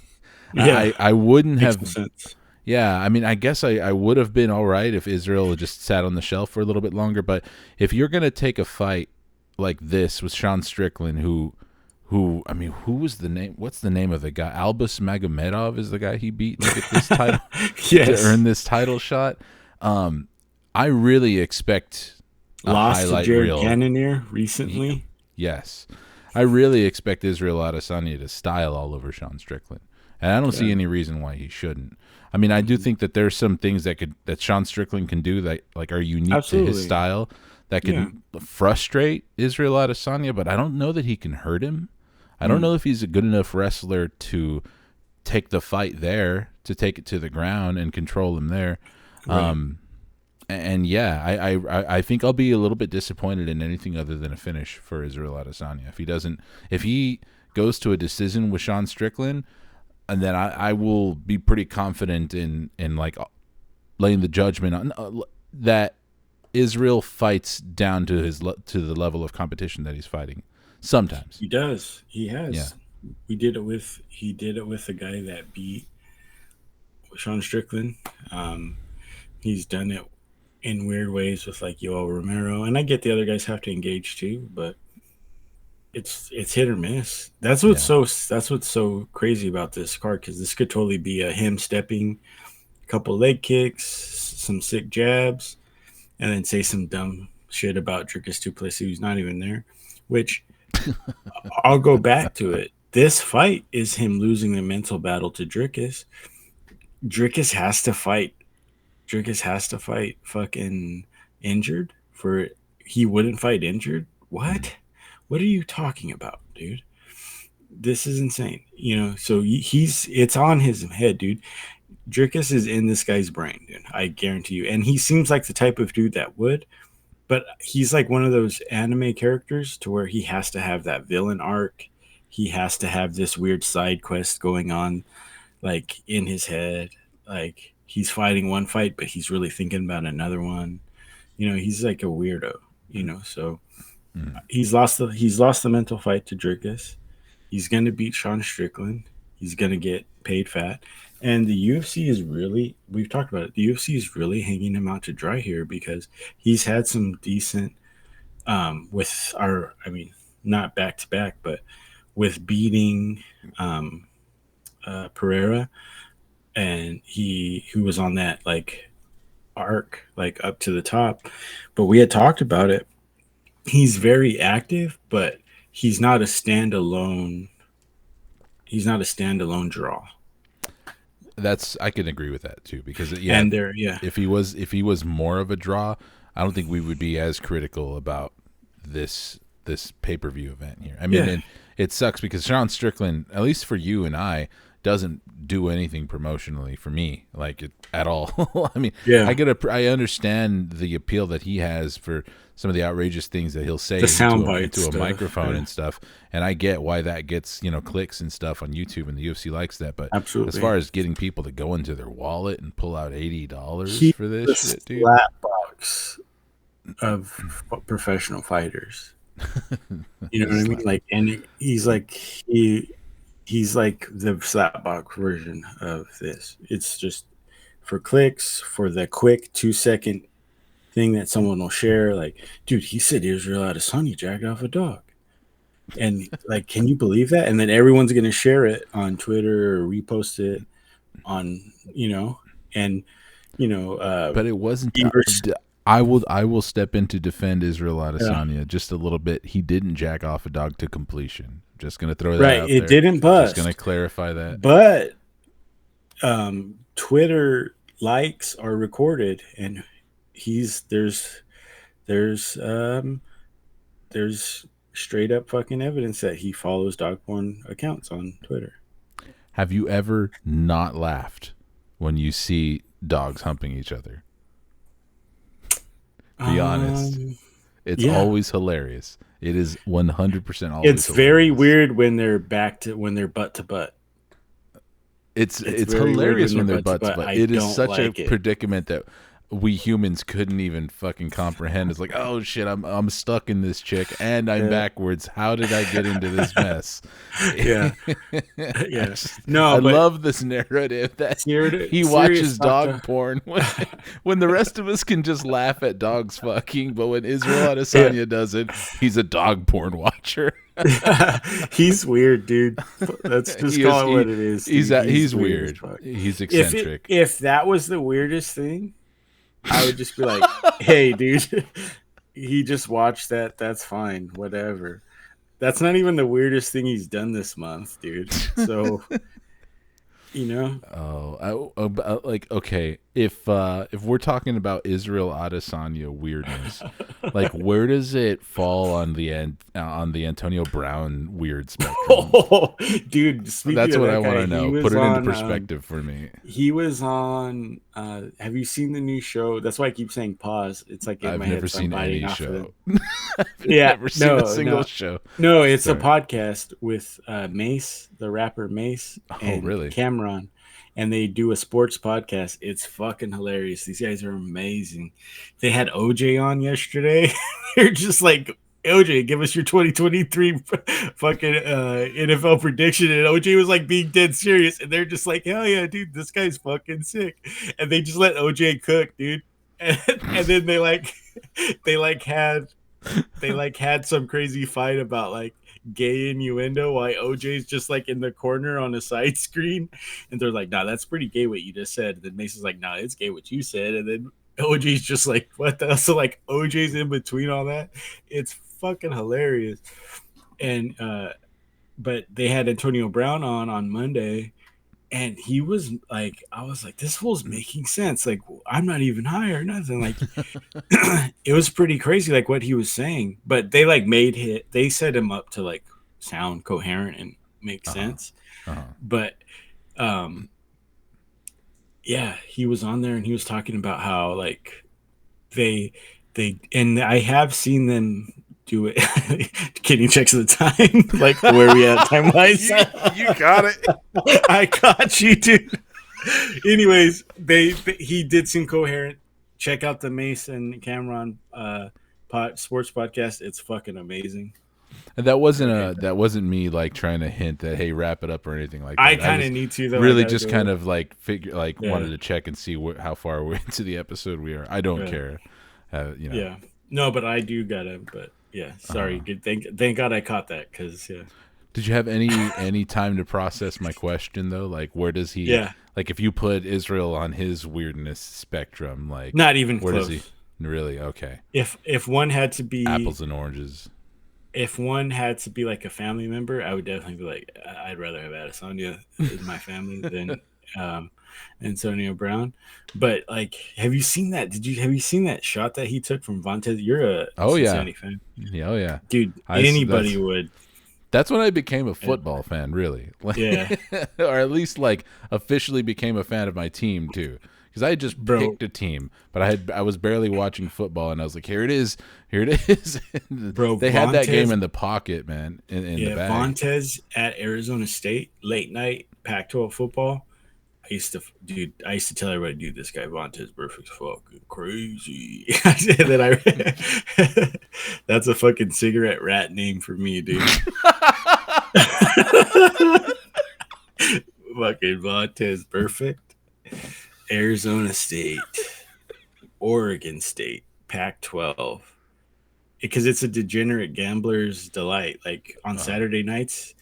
Yeah, I wouldn't makes have. sense. Yeah, I mean, I guess I would have been all right if Israel had just sat on the shelf for a little bit longer. But if you're gonna take a fight like this with Sean Strickland, I mean, who was the name? What's the name of the guy? Albus Magomedov is the guy he beat to get this title to Yes. earn this title shot. Um, I really expect a Lost to highlight Jared reel. Cannonier recently. Yes. I really expect Israel Adesanya to style all over Sean Strickland. And I don't Yeah. see any reason why he shouldn't. I mean, I do think that there's some things that Sean Strickland can do that like are unique to his Absolutely. style that Yeah. can frustrate Israel Adesanya, but I don't know that he can hurt him. I don't Mm. know if he's a good enough wrestler to take the fight there, to take it to the ground and control him there. Right. And yeah, I think I'll be a little bit disappointed in anything other than a finish for Israel Adesanya. If he goes to a decision with Sean Strickland, and then I will be pretty confident in like laying the judgment on that Israel fights down to to the level of competition that he's fighting. Sometimes, He does. He yeah, has. He did it with the guy that beat Sean Strickland. Um, he's done it in weird ways with like Yoel Romero, and I get the other guys have to engage too, but it's hit or miss. yeah, That's what's so crazy about this card because this could totally be a him stepping, a couple leg kicks, some sick jabs, and then say some dumb shit about Dricus Duplessis who's not even there. Which I'll go back to it. This fight is him losing the mental battle to Dricus. Dricus has to fight. Dricus has to fight fucking injured for he wouldn't fight injured. mm, What? What are you talking about, dude? This is insane. You know, so he's it's on his head, dude. Dricus is in this guy's brain, dude. I guarantee you. And he seems like the type of dude that would, but he's like one of those anime characters to where he has to have that villain arc. He has to have this weird side quest going on, like in his head. Like he's fighting one fight, but he's really thinking about another one. You know, he's like a weirdo. You know, so mm. he's lost the mental fight to Dricus. He's gonna beat Sean Strickland. He's gonna get paid fat. And the UFC is really we've talked about it. The UFC is really hanging him out to dry here because he's had some decent with our I mean, not back to back, but with beating um Pereira and he who was on that like arc, like up to the top. But we had talked about it. He's very active, but he's not a standalone he's not a standalone draw. That's I can agree with that too because yeah, And there, yeah, if he was more of a draw, I don't think we would be as critical about this pay per view event here. I mean, yeah, and it sucks because Sean Strickland, at least for you and I, doesn't do anything promotionally for me, like at all. I mean, yeah. I understand the appeal that he has for some of the outrageous things that he'll say The soundbite into a stuff. microphone Yeah, and stuff, and I get why that gets clicks and stuff on YouTube, and the UFC likes that. But as absolutely. far as getting people to go into their wallet and pull out $80 He's for this the shit, dude, slap box of professional fighters. You know the what I mean? slap. Like, and he's like the slapbox version of this. It's just for clicks, for the quick 2 second thing that someone will share. Like, dude, he said Israel Adesanya jacked off a dog, and like, can you believe that? And then everyone's gonna share it on Twitter or repost it on, and But it wasn't. Beavers. I will step in to defend Israel Yeah, Adesanya just a little bit. He didn't jack off a dog to completion. Just gonna throw that right. out It there. didn't Just gonna bust, clarify that. but Twitter likes are recorded, and he's there's there's straight up fucking evidence that he follows dog porn accounts on Twitter. Have you ever not laughed when you see dogs humping each other? Be honest. Um, It's yeah, always hilarious. It is 100% always it's very hilarious. weird when they're when they're butt to butt. It's It's it's very weird hilarious when they're when they're butt to butts, butt. but I it is don't such a like it. predicament that we humans couldn't even fucking comprehend. It's like, oh shit, I'm stuck in this chick and I'm Yeah, backwards. How did I get into this mess? yeah, I yeah. just I No, but love this narrative that he serious watches talk dog to. porn when the rest of us can just laugh at dogs fucking, but when Israel Yeah. Adesanya does it, he's a dog porn watcher. He's weird, dude. Let's just he is call it he what it is, dude. He's he's weird as weird. fuck. He's eccentric. If that was the weirdest thing, I would just be like, "Hey, dude, he just watched that. That's fine. Whatever." That's not even the weirdest thing he's done this month, dude. So, you know, Like okay, if we're talking about Israel Adesanya weirdness, like where does it fall on the Antonio Brown weird spectrum? oh, dude, speaking That's of what I that want guy, to know. Put it into perspective for me. he was on have you seen the new show? That's why I keep saying pause. It's like in I've my head, never so I'm seen biting any off of it. show. I've Yeah, never seen a no, single no, show. no. It's a Sorry. podcast with Mace, the rapper Mace, Oh, and really? Cameron, and they do a sports podcast. It's fucking hilarious. These guys are amazing. They had OJ on yesterday. They're just like, OJ, give us your 2023 fucking NFL prediction. And OJ was like being dead serious. And they're just like, hell yeah, dude, this guy's fucking sick. And they just let OJ cook, dude. And then they like had had some crazy fight about like gay innuendo while OJ's just like in the corner on a side screen, and they're like, "Nah, that's pretty gay what you just said." And then Mason's like, "Nah, it's gay what you said," and then OJ's just like, "What the?" So like OJ's in between all that. It's fucking hilarious. And but they had Antonio Brown on Monday, and he was like, I was like, this fool's making sense. Like, I'm not even high or nothing. Like, it was pretty crazy, like what he was saying. But they like they set him up to like sound coherent and make Uh huh. sense. Uh huh. But um, yeah, he was on there and he was talking about how like they and I have seen them do it. Kenny checks the time, like where we at time wise. You got it. I got you, dude. Anyways, he did seem coherent. Check out the Mason Cameron sports podcast. It's fucking amazing. And that Go wasn't ahead. me like trying to hint that hey wrap it up or anything like I that. I kind of just need to though. I really gotta just go. kind of like figure like Yeah, wanted to check and see how far we're into the episode we are. I don't yeah, care. You know. yeah. No, but I do gotta. But yeah, sorry. Uh, Good. Thank God I caught that because yeah, did you have any time to process my question though? Like where does he yeah. like if you put Israel on his weirdness spectrum, like Not even where does he close. really okay? If one had to be Apples and oranges. if one had to be like a family member, I would definitely be like, I'd rather have Adesanya in my family than um, Antonio Brown. But like, have you seen that shot that he took from Vontez? You're a Oh yeah. Cincinnati fan, Yeah, oh yeah. dude. Anybody That's would. That's when I became a uh, football fan, really, Yeah, or at least like officially became a fan of my team too. Because I had just bro, picked a team, but I was barely watching football, and I was like, here it is. bro. They had that game Vontez, in the pocket, man, in the yeah, bag. Vontez at Arizona State late night Pac-12 football. I used to tell everybody, dude, this guy Vontez Burfict's fucking crazy. And then that's a fucking cigarette rat name for me, dude. Fucking Vontez Perfect. Arizona State, Oregon State, Pac-12. Because it's a degenerate gambler's delight. Like on Uh, Saturday nights,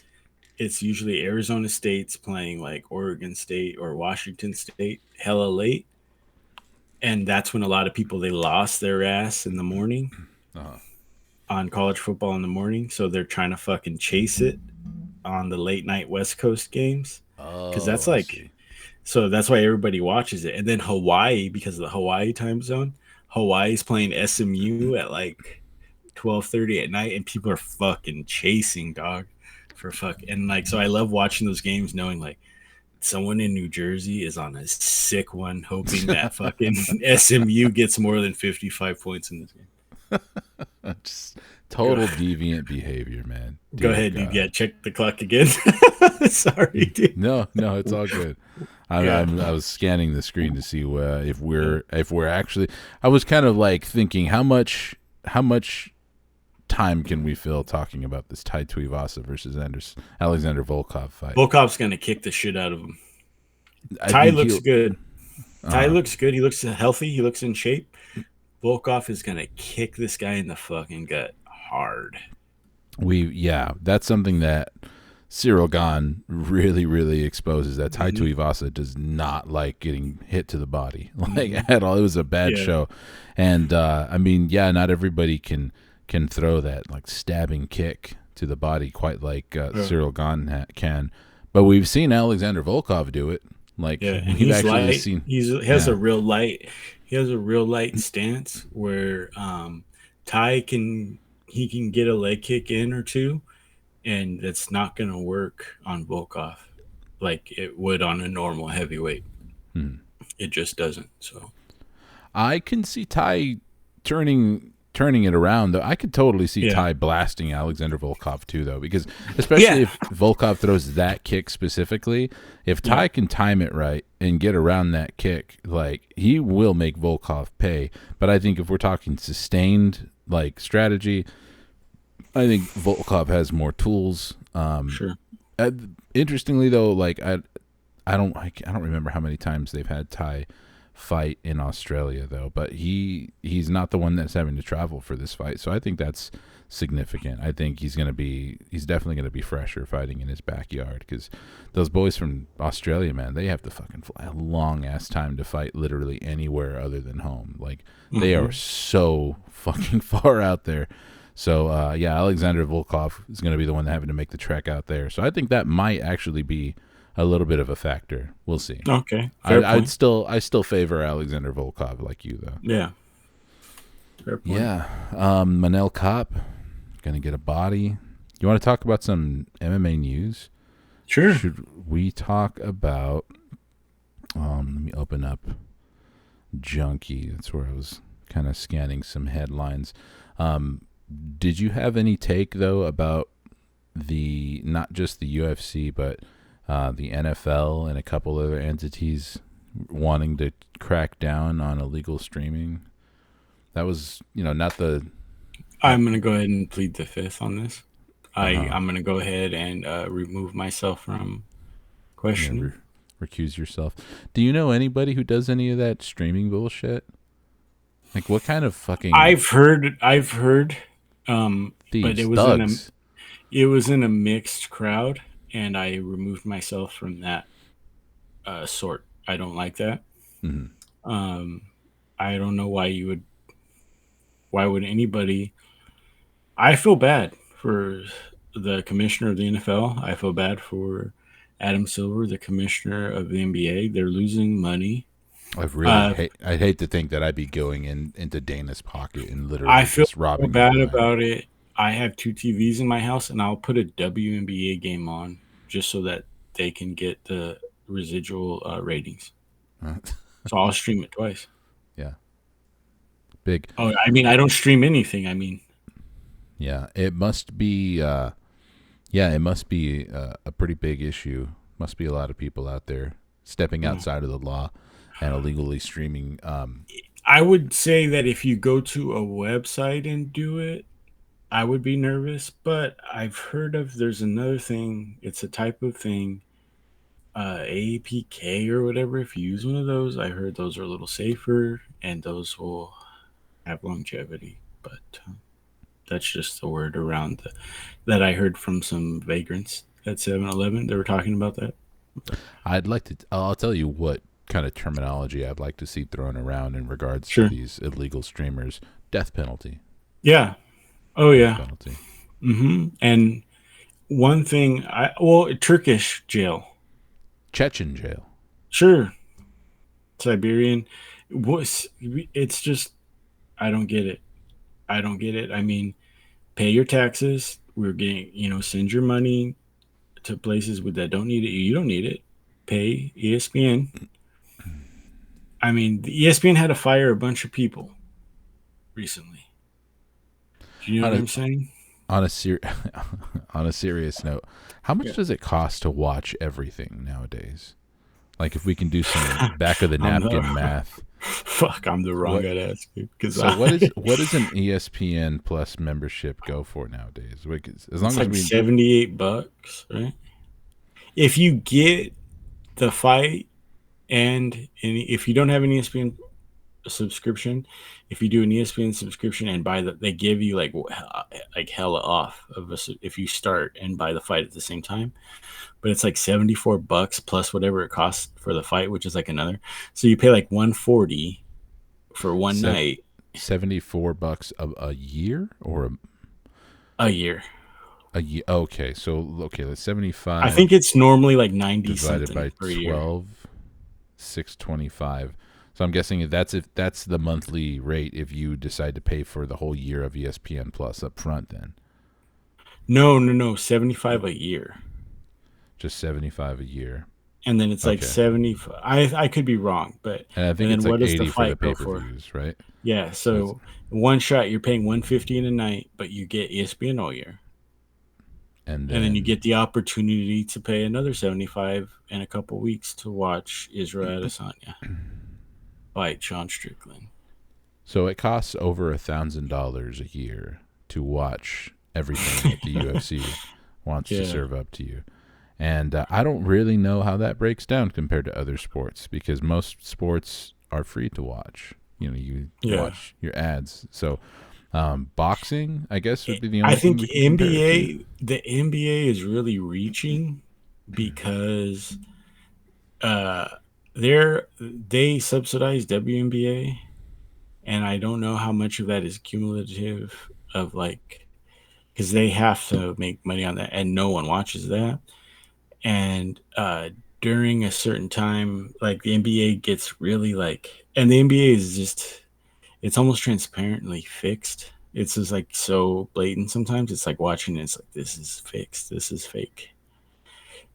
it's usually Arizona State's playing like Oregon State or Washington State hella late, and that's when a lot of people they lost their ass in the morning uh, on college football in the morning, so they're trying to fucking chase it on the late night West Coast games because oh, that's I like see. so that's why everybody watches it. And then Hawaii, because of the Hawaii time zone, Hawaii's playing SMU at like 12:30 at night, and people are fucking chasing, dog, for fuck. And like, so I love watching those games, knowing like someone in New Jersey is on a sick one, hoping that fucking SMU gets more than 55 points in this game. Just Go, total deviant behavior, man. go Dear ahead, dude. God. Yeah, check the clock again. Sorry, dude. No, no, it's all good. Yeah, I was scanning the screen to see if we're actually. I was kind of like thinking how much time can we fill talking about this Tai Tuivasa versus Alexander Volkov fight? Volkov's gonna kick the shit out of him. I Ty think looks he'll. good. Ty Uh, looks good. He looks healthy. He looks in shape. Volkov is gonna kick this guy in the fucking gut hard. that's something that Cyril Gahn really exposes that Tai Mm-hmm. Tuivasa does not like getting hit to the body like Mm-hmm. at all. It was a bad Yeah, show, and I mean, yeah, not everybody can throw that like stabbing kick to the body quite like yeah, Cyril Gahn can, but we've seen Alexander Volkov do it. Like yeah. And we've he's actually light. seen, He has yeah. a real light. He has a real light stance where Ty can he can get a leg kick in or two, and that's not gonna work on Volkov like it would on a normal heavyweight. Hmm. It just doesn't. So I can see Ty turning it around though. I could totally see yeah, Ty blasting Alexander Volkov too though, because especially yeah, if Volkov throws that kick specifically, if yeah, Ty can time it right and get around that kick, like he will make Volkov pay. But I think if we're talking sustained like strategy, I think Volkov has more tools. sure. Uh, Interestingly though, like I don't remember how many times they've had Ty fight in Australia though, but he's not the one that's having to travel for this fight. So I think that's significant. I think he's definitely going to be fresher fighting in his backyard cuz those boys from Australia, man, they have to fucking fly a long ass time to fight literally anywhere other than home. Like they are Hmm. so fucking far out there. So yeah, Alexander Volkov is going to be the one having to make the trek out there. So I think that might actually be a little bit of a factor. We'll see. Okay, fair point. I still favor Alexander Volkov like you though. Yeah, fair point. Yeah, Manel Kopp gonna get a body. You want to talk about some MMA news? Sure. Should we talk about? Let me open up Junkie. That's where I was kind of scanning some headlines. Um, did you have any take though about the not just the UFC but the NFL and a couple other entities wanting to crack down on illegal streaming? That was, not the not I'm gonna go ahead and plead the fifth on this. uh-huh. I'm gonna go ahead and remove myself from Yeah, questioning. recuse yourself. Do you know anybody who does any of that streaming bullshit? Like what kind of fucking I've heard, but thieves, thugs? it was in a mixed crowd, and I removed myself from that sort. I don't like that. Mm-hmm. Um, I don't know why you would. Why would anybody? I feel bad for the commissioner of the NFL. I feel bad for Adam Silver, the commissioner of the NBA. They're losing money. Uh, I'd hate to think that I'd be going into Dana's pocket and I literally feel just so robbing him bad blind. about it. I have two TVs in my house, and I'll put a WNBA game on just so that they can get the residual ratings. So I'll stream it twice. Yeah, big. Oh, I mean, I don't stream anything. I mean, Yeah, it must be. Yeah, it must be a pretty big issue. Must be a lot of people out there stepping mm. outside of the law and illegally streaming. I would say that if you go to a website and do it, I would be nervous. But I've heard of there's another thing. It's a type of thing, APK or whatever. If you use one of those, I heard those are a little safer and those will have longevity. But that's just the word around that I heard from some vagrants at 7-Eleven. They were talking about that. I'd like to. I'll tell you what kind of terminology I'd like to see thrown around in regards to Sure. these illegal streamers. Death penalty. Yeah. Oh Death yeah. penalty. And one thing, Turkish jail. Chechen jail. Sure. Siberian. Was it's just I don't get it. I don't get it. I mean, pay your taxes. We're getting, send your money to places that don't need it. You don't need it. Pay ESPN. I mean, the ESPN had to fire a bunch of people recently. Do you know On what a I'm saying? on a ser- on a serious note, how much Yeah. does it cost to watch everything nowadays? Like if we can do some back of the I'm the napkin math, fuck. I'm the wrong what guy to ask you because so what is an ESPN Plus membership go for nowadays? As long it's as like we 78 bucks, right? If you get the fight and if you don't have an ESPN subscription, if you do an ESPN subscription and buy they give you like hella off of if you start and buy the fight at the same time. But it's like 74 bucks plus whatever it costs for the fight, which is like another. So you pay like 140 for one se- night 74 bucks a year or a year. a year? Okay, so okay, that's I think 75 it's normally like 90 divided something by per year. 12, 625. So I'm guessing if that's the monthly rate if you decide to pay for the whole year of ESPN Plus up front, then No, no, no, 75 a year. just 75 a year. And then it's like Okay. 70. I could be wrong, but And I think and it's then like what does the 80 for the fight go for? pay-per-views, right? Yeah, So it's so one shot you're paying 150 in a night, but you get ESPN all year. and And then you then get the opportunity to pay another 75 in a couple weeks to watch Israel Adesanya fight Sean Strickland. so it costs over $1,000 a year to watch everything that the UFC wants to Yeah, serve up to you. And I don't really know how that breaks down compared to other sports because most sports are free to watch. You yeah. watch your ads. So boxing, I guess, would be the I only thing think we can compare it to. The NBA is really reaching because uh they subsidize WNBA, and I don't know how much of that is cumulative of like because they have to make money on that and no one watches that. And during a certain time, like the NBA gets really like, and the NBA is just, it's almost transparently fixed. It's just like so blatant sometimes. It's like watching it, it's like, this is fixed, this is fake.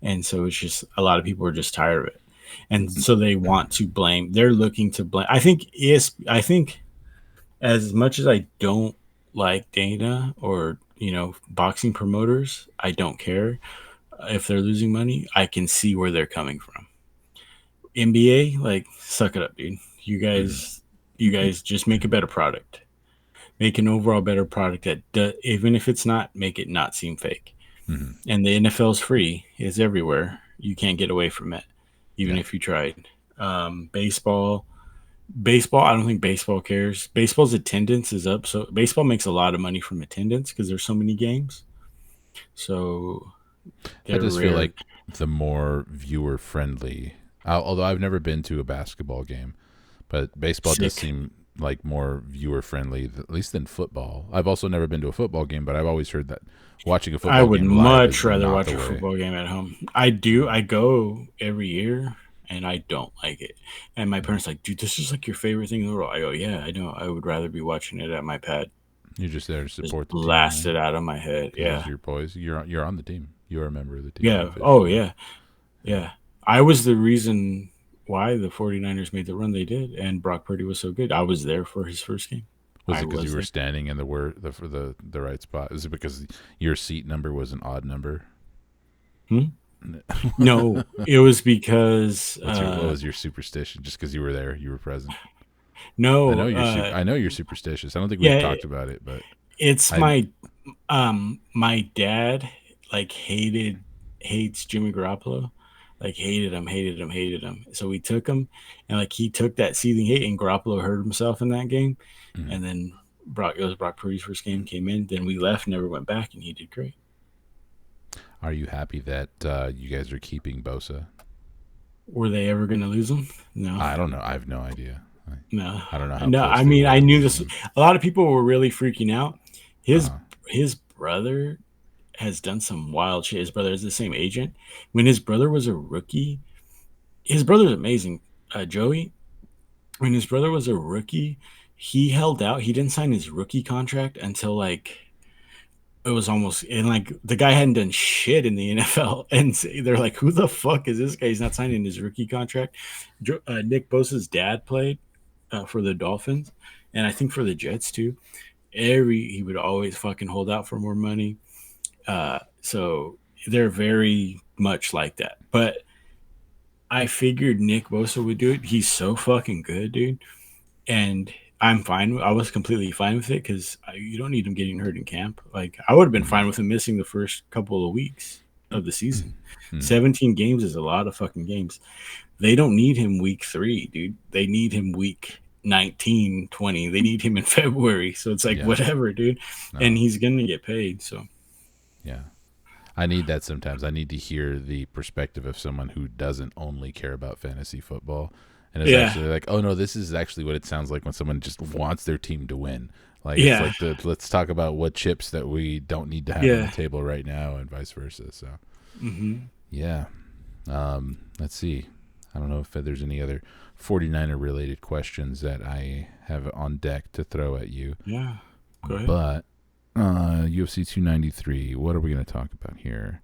And so it's just, a lot of people are just tired of it. And so they want to blame, they're looking to blame. I think as much as I don't like Dana or, boxing promoters, I don't care if they're losing money. I can see where they're coming from. NBA, like, suck it up, dude. You Mm-hmm. guys, you guys just make a better product. Make an overall better product even if it's not, make it not seem fake. Mm-hmm. And the NFL's free; it's everywhere. You can't get away from it, even Yeah, if you tried. Baseball. I don't think baseball cares. Baseball's attendance is up, so baseball makes a lot of money from attendance because there's so many games. So I they're just feel rare. like the more viewer friendly. Although I've never been to a basketball game, but baseball does Sick. seem like more viewer friendly, at least than football. I've also never been to a football game, but I've always heard that watching a I football would game live is much rather not watch the a way. football game at home. I do. I go every year, and I don't like it. And my parents are like, dude, this is like your favorite thing in the world. I go, yeah, I know. I would rather be watching it at my pad. You're just there to Just support the team, blast huh? it out of my head. Because Yeah, your boys, you're on the team. You're a member of the team yeah. Oh officially. yeah, yeah. I was the reason why the 49ers made the run they did, and Brock Purdy was so good. I was there for his first game. Was I it because you was were there. standing in the right spot? Is it because your seat number was an odd number? Hmm? No, it was because What was your superstition? Just because you were there, you were present. no, I know you're superstitious. I don't think we've yeah. talked about it, but It's I my dad like hates Jimmy Garoppolo, like hated him. So we took him, and like he took that seething hate, and Garoppolo hurt himself in that game, mm. and then it was Brock Purdy's first game, came in, then we left, never went back, and he did great. Are you happy that you guys are keeping Bosa? Were they ever going to lose him? No, I don't know. I have no idea. no, I don't know how no. close I they mean, were I to knew losing this. him. A lot of people were really freaking out. His Uh-huh. his brother has done some wild shit. His brother is the same agent. When his brother was a rookie, his brother's amazing. Joey, when his brother was a rookie, he held out. He didn't sign his rookie contract until like it was almost, and like the guy hadn't done shit in the NFL, and they're like, "Who the fuck is this guy? He's not signing his rookie contract." Nick Bosa's dad played for the Dolphins, and I think for the Jets too. He would always fucking hold out for more money. So they're very much like that. But I figured Nick Bosa would do it. He's so fucking good, dude. And I'm fine. I was completely fine with it because you don't need him getting hurt in camp. Like I would have been fine with him missing the first couple of weeks of the season. 17 games is a lot of fucking games. They don't need him week 3, dude. They need him week 19, 20. They need him in February. So it's like, whatever, dude. No. And he's going to get paid. So, yeah. I need that sometimes. I need to hear the perspective of someone who doesn't only care about fantasy football and is actually like, oh, no, this is actually what it sounds like when someone just wants their team to win. Like, it's like let's talk about what chips that we don't need to have on the table right now and vice versa. So, yeah. Let's see. I don't know if there's any other 49er related questions that I have on deck to throw at you. Yeah. Go ahead. But UFC 293, what are we going to talk about here?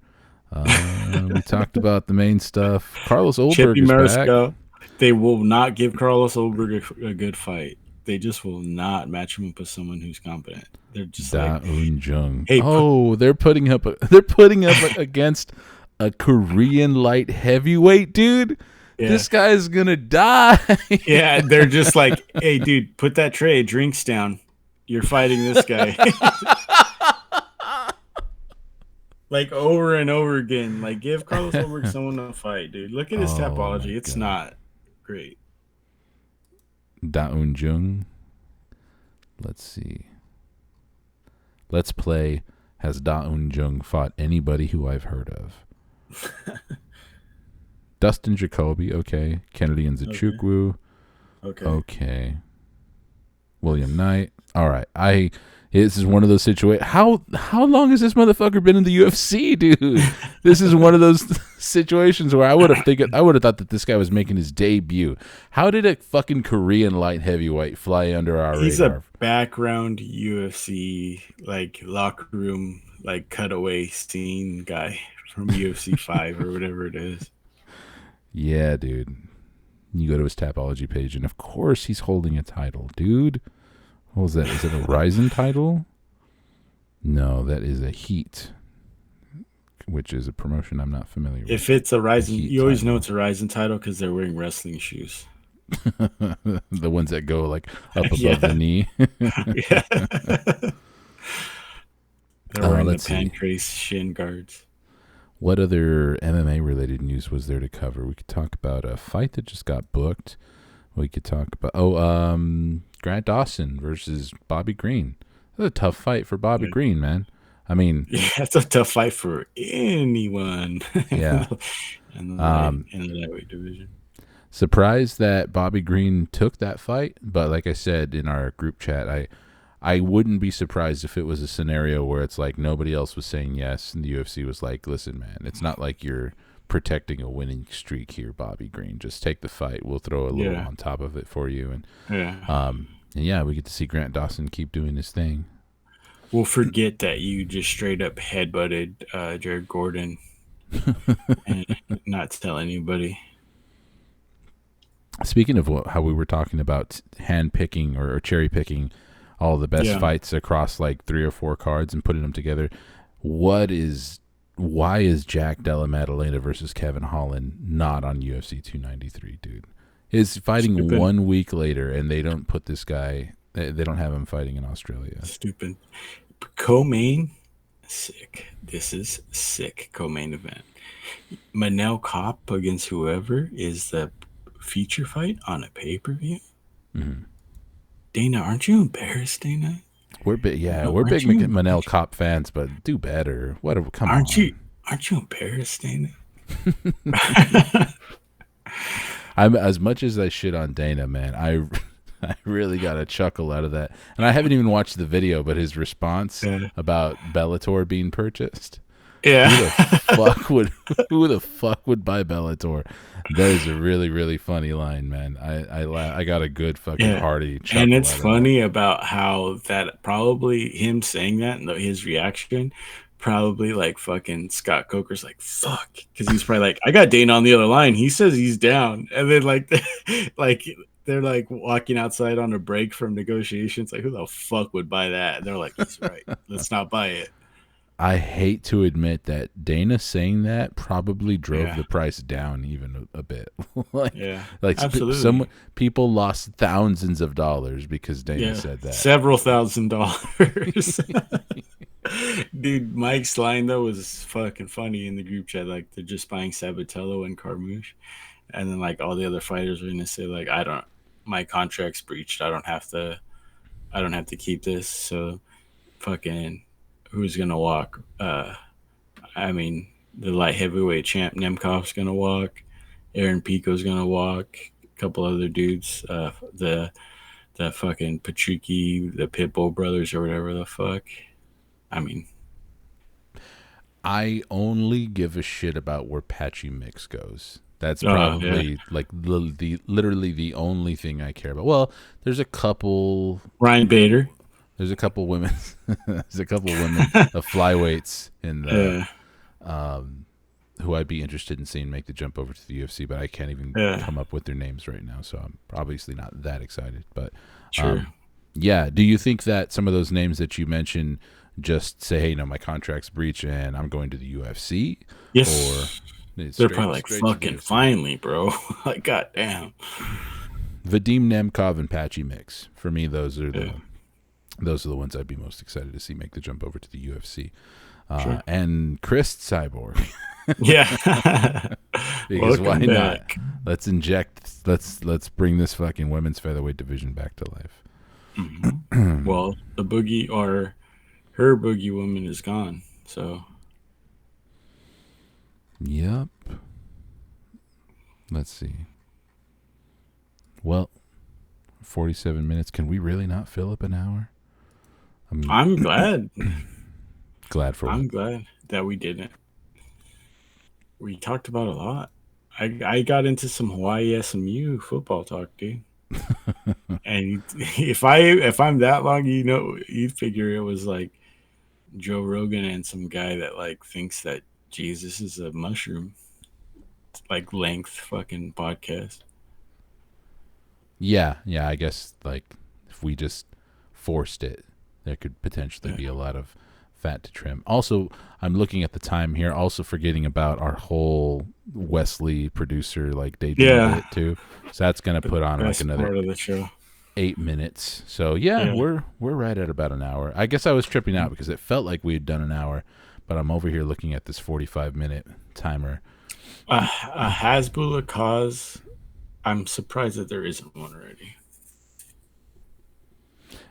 We talked about the main stuff. Carlos Oldberg is back. They will not give Carlos Oldberg a good fight. They just will not match him up with someone who's competent. They're just like Jung. Hey, they're putting up against a Korean light heavyweight, dude. Yeah. This guy's gonna die. Yeah, they're just like, hey, dude, put that tray of drinks down. You're fighting this guy. Like over and over again. Like give Carlos Oldberg someone to fight, dude. Look at his topology. It's not great. Daun Jung. Let's see. Let's play. Has Daun Jung fought anybody who I've heard of? Dustin Jacoby, okay. Kennedy Nzechukwu, okay. William Knight, all right. This is one of those situations. How long has this motherfucker been in the UFC, dude? This is one of those situations where I would have thought that this guy was making his debut. How did a fucking Korean light heavyweight fly under our radar? He's a background UFC like locker room like cutaway scene guy from UFC 5 or whatever it is. Yeah, dude. You go to his Tapology page, and of course he's holding a title, dude. What was that? Is it a Ryzen title? No, that is a Heat, which is a promotion I'm not familiar with. If it's a Ryzen, you always know it's a Ryzen title because they're wearing wrestling shoes. The ones that go like up above the knee. Yeah. They're wearing the pancrase shin guards. What other MMA related news was there to cover? We could talk about a fight that just got booked. We could talk about Grant Dawson versus Bobby Green. That's a tough fight for Bobby Green, man. I mean, yeah, it's a tough fight for anyone. Yeah. in the lightweight division. Surprised that Bobby Green took that fight, but like I said in our group chat, I wouldn't be surprised if it was a scenario where it's like nobody else was saying yes, and the UFC was like, listen, man, it's not like you're protecting a winning streak here, Bobby Green. Just take the fight. We'll throw a little on top of it for you. And we get to see Grant Dawson keep doing his thing. We'll forget that you just straight up headbutted Jared Gordon and not tell anybody. Speaking of how we were talking about hand picking or cherry picking all the best fights across like 3 or 4 cards and putting them together, why is Jack Della Maddalena versus Kevin Holland not on UFC 293, dude? Is fighting Stupid. 1 week later, and they don't put this guy. They don't have him fighting in Australia. Stupid. Co-main, sick. This is sick. Co-main event. Manel Kopp against whoever is the feature fight on a pay-per-view. Mm-hmm. Dana, aren't you embarrassed, Dana? We're big Manel Kopp fans, but do better. Come on. Aren't you embarrassed, Dana? I'm as much as I shit on Dana, man. I really got a chuckle out of that, and I haven't even watched the video, but his response about Bellator being purchased. Yeah. Who the fuck would who the fuck would buy Bellator? That is a really really funny line, man. I got a good fucking Yeah. hearty And chuckle it's out of that. funny about how that probably him saying that and his reaction probably like fucking Scott Coker's like fuck because he's probably like I got Dana on the other line. He says he's down, and then like like they're like walking outside on a break from negotiations. Like who the fuck would buy that? And they're like he's right. Let's not buy it. I hate to admit that Dana saying that probably drove Yeah. the price down even a bit. like Yeah. like Absolutely. some people lost thousands of dollars because Dana Yeah. said that. Several $1,000s. Dude, Mike's line though was fucking funny in the group chat. Like they're just buying Sabatello and Carmouche, and then like all the other fighters are gonna say like, I don't, my contract's breached. I don't have to keep this. So fucking, who's gonna walk? I mean, the light heavyweight champ Nemkov's gonna walk. Aaron Pico's gonna walk. A couple other dudes. The fucking Pachuki, the Pitbull brothers or whatever the fuck. I mean, I only give a shit about where Patchy Mix goes. That's oh yeah, probably like literally the only thing I care about. Well, there's a couple Ryan Bader. there's a couple women there's a couple women of flyweights in the Yeah, who I'd be interested in seeing make the jump over to the UFC, but I can't even yeah, come up with their names right now, so I'm obviously not that excited. But sure. um, yeah, do you think that some of those names that you mentioned just say, "Hey, no, my contract's breached and I'm going to the UFC," or Yes, it's they're probably like straight to the fucking UFC? finally, bro. Like, goddamn. Vadim Nemkov and Patchy Mix. For me, Yeah, those are the ones I'd be most excited to see make the jump over to the UFC. sure. And Chris Cyborg. Yeah. Because why Welcome not? back. Let's bring this fucking women's featherweight division back to life. Hmm. Well, the boogie or her boogie woman is gone. So Yep. Let's see. Well, 47 minutes. Can we really not fill up an hour? I'm I'm glad. glad for what? I'm glad that we didn't. We talked about a lot. I got into some Hawaii SMU football talk, dude. And if I'm that long, you'd figure it was like Joe Rogan and some guy that like thinks that Jesus is a mushroom, like length fucking podcast. Yeah, yeah. I guess like if we just forced it, there could potentially Yeah, be a lot of fat to trim. Also, I'm looking at the time here. Also, forgetting about our whole Wesley producer like daydream yeah, bit too. So that's gonna the put on like best another part of the show. 8 minutes. So yeah, Yeah, we're right at about an hour. I guess I was tripping out because it felt like we had done an hour, but I'm over here looking at this 45-minute timer. a Hasbula cause. I'm surprised that there isn't one already.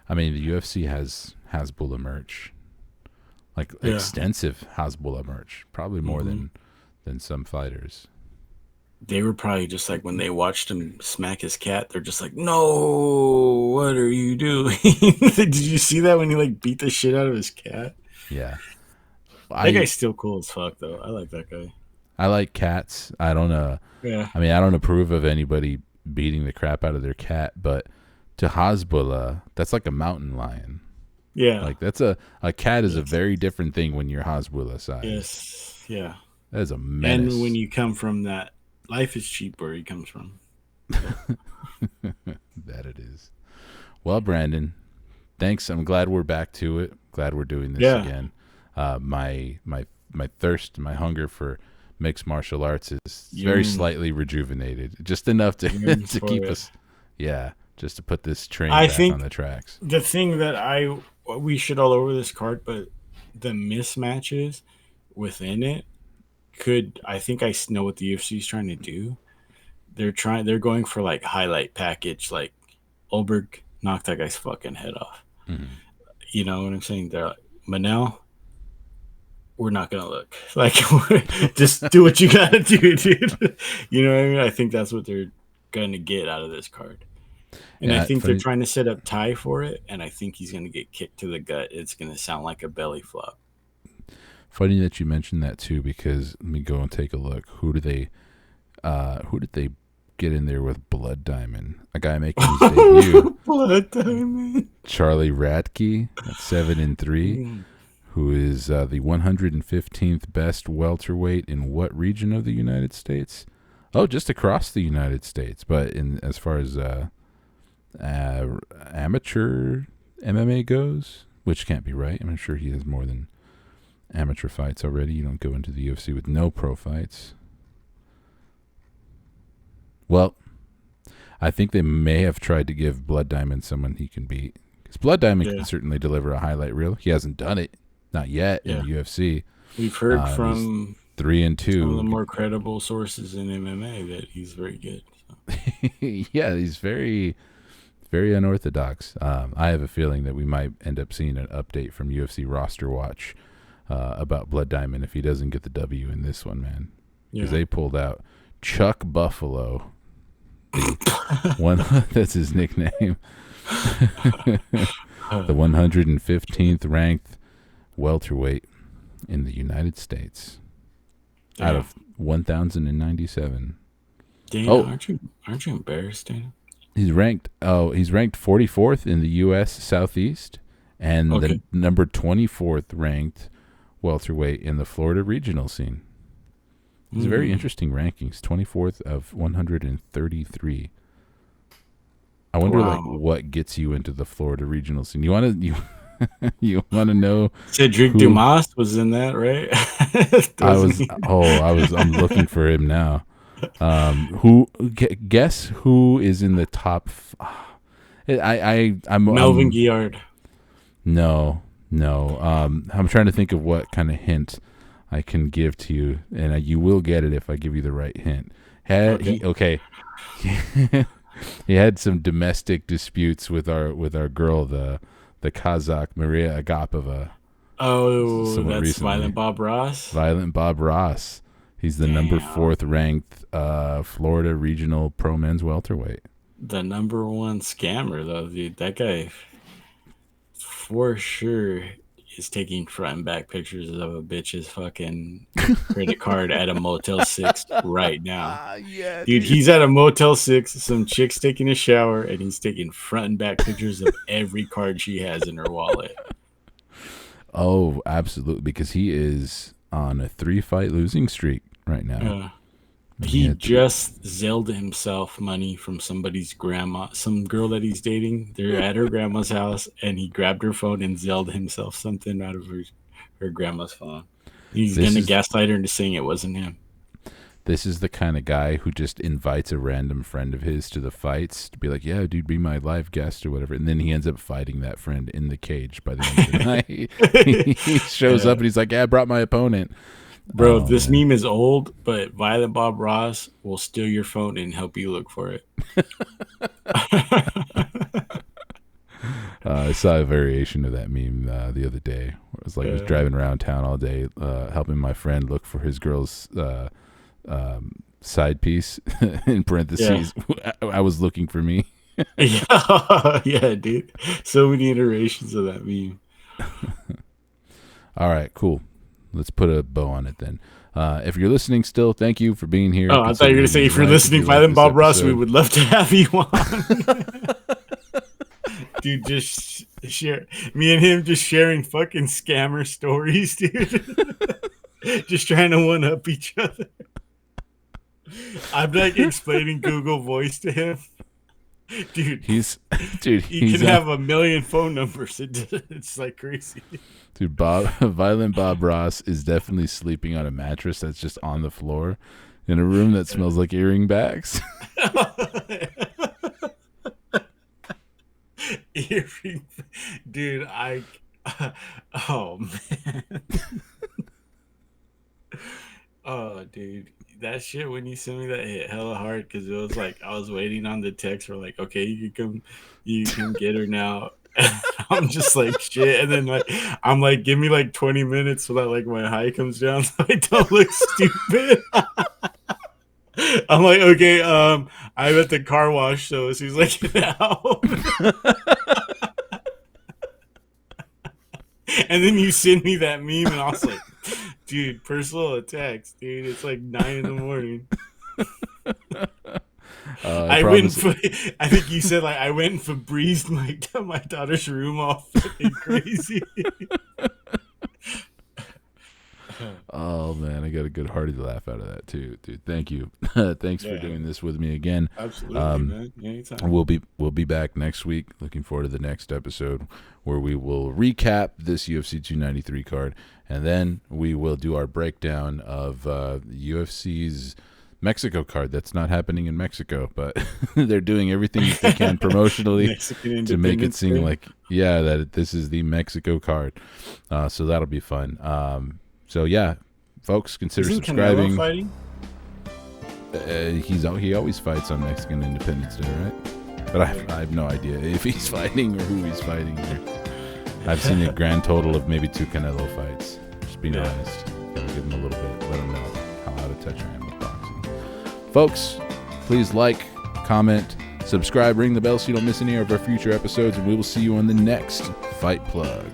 I mean, the UFC has Hasbulla merch, like Yeah. extensive Hasbulla merch, probably more Hmm. than some fighters. They were probably just like when they watched him smack his cat, they're just like, "No, what are you doing?" Did you see that when he like beat the shit out of his cat? Yeah, That I guy's still cool as fuck, though. I like that guy. I like cats. I don't Yeah, I mean, I don't approve of anybody beating the crap out of their cat, but to Hasbulla, that's like a mountain lion. yeah, Like that's a cat is a that's, very different thing when you're Hasbulla size. yes, yeah. That is a And when menace. you come from that, life is cheap where he comes from. So That it is. Well, Brandon, thanks. I'm glad we're back to it. Glad we're doing this yeah, again. My thirst, my hunger for mixed martial arts is very yearn, slightly rejuvenated, just enough to yearns to for keep it. us, yeah, just to put this train I back on think the tracks. the thing that I we should all over this card, but the mismatches within it could I think I know what the UFC is trying to do. They're going for like highlight package, like Olberg knocked that guy's fucking head off. Mhm. You know what I'm saying? They're like, Manel, we're not gonna look like just do what you gotta do, dude. You know what I mean? I think that's what they're gonna get out of this card. And I Yeah, think they're funny. trying to set up Ty for it, and I think he's gonna get kicked to the gut. It's gonna sound like a belly flop. Funny that you mentioned that too, because let me go and take a look. Who did they get in there with Blood Diamond? A guy making his debut, Blood Diamond. Charlie Radke at 7-3, Mm. who is the 115th best welterweight in what region of the United States? Oh, just across the United States. But in as far as amateur MMA goes, which can't be right. I'm sure he has more than amateur fights already. You don't go into the UFC with no pro fights. Well, I think they may have tried to give Blood Diamond someone he can beat. Because Blood Diamond can Yeah, certainly deliver a highlight reel. He hasn't done it, not yet in yeah. the UFC. We've heard He's from three and some of the two. more credible sources in MMA that he's very good. So. Yeah, he's very, very unorthodox. I have a feeling that we might end up seeing an update from UFC Roster Watch about Blood Diamond if he doesn't get the W in this one, man. Because Yeah. they pulled out Chuck Buffalo. One that's his nickname. The 115th ranked welterweight in the United States out Damn. of 1,097. Dana, Oh, aren't you embarrassed, Dana? he's ranked 44th in the US Southeast and the Okay. number 24th ranked welterweight in the Florida regional scene. It's very Mm. interesting rankings, 24th of 133. I wonder like Wow. what gets you into the Florida regional scene. You want to you want to know Cedric who Dumas was in that, right? Wasn't he? I'm looking for him now. Guess who is in the top Melvin I'm Guillard. no. I'm trying to think of what kind of hint I can give to you, and you will get it if I give you the right hint. Okay. He had some domestic disputes with our girl, the Kazakh Maria Agapova, Oh, somewhat that's recently. Violent Bob Ross. Violent Bob Ross. He's the number Damn. 4th ranked Florida regional pro men's welterweight. The number one scammer, though, dude. That guy, for sure, is taking front and back pictures of a bitch's fucking credit card at a Motel 6 right now. Yeah, Dude, he's at a Motel 6, some chick's taking a shower, and he's taking front and back pictures of every card she has in her wallet. Oh, absolutely, because he is on a 3-fight losing streak right now. Uh, He he had just zelled himself money from somebody's grandma, some girl that he's dating. They're at her grandma's house, and he grabbed her phone and zelled himself something out of her grandma's phone. He's this gonna is gaslight her into saying it wasn't him. this is the kind of guy who just invites a random friend of his to the fights to be like, yeah, dude, be my live guest or whatever. And then he ends up fighting that friend in the cage by the end of the night. He shows Yeah. up and he's like, yeah, I brought my opponent. Bro, Oh, this man. meme is old, but Violent Bob Ross will steal your phone and help you look for it. I saw a variation of that meme the other day. It was like I was driving around town all day helping my friend look for his girl's side piece. In parentheses, I was looking for me. Yeah, yeah, dude. So many iterations of that meme. All right, cool. Let's put a bow on it then. If you're listening still, thank you for being here. Oh, I thought you were gonna say if you're listening, Violent Bob Ross, we would love to have you on. Dude, just share me and him just sharing fucking scammer stories, dude. Just trying to one up each other. I'm like explaining Google Voice to him. Dude, He's you can have a million phone numbers. It's like crazy. dude. Violent Bob Ross is definitely sleeping on a mattress that's just on the floor in a room that smells like earring bags. Earring, dude. Oh man. Oh, dude, that shit when you sent me that hit hella hard because it was like I was waiting on the text for like, okay, you can get her now. And I'm just like shit, and then like I'm like, give me like 20 minutes so that like my high comes down so I don't look stupid. I'm like, okay, I'm at the car wash, so he's like, get out. And then you send me that meme, and I was like, dude, personal attacks, dude. It's like 9 in the morning. I I went promise. for. I think you said like I went and Febrezed my daughter's room all fucking crazy. Oh man, I got a good hearty laugh out of that too, dude. Thank you. Thanks for Yeah, doing this with me again. absolutely, Um, man. Anytime. we'll be back next week. Looking forward to the next episode where we will recap this UFC 293 card, and then we will do our breakdown of UFC's Mexico card. That's not happening in Mexico, but they're doing everything that they can promotionally Mexican to make it Independence seem Day. like that this is the Mexico card. So that'll be fun. So yeah, folks, consider Isn't Canelo subscribing. fighting? He always fights on Mexican Independence Day, right? But I have no idea if he's fighting or who he's fighting. I've seen a grand total of maybe 2 Canelo fights. Just being honest, gotta give him a little bit, let him know how out of touch I am with boxing. Folks, please like, comment, subscribe, ring the bell so you don't miss any of our future episodes, and we will see you on the next Fight Plug.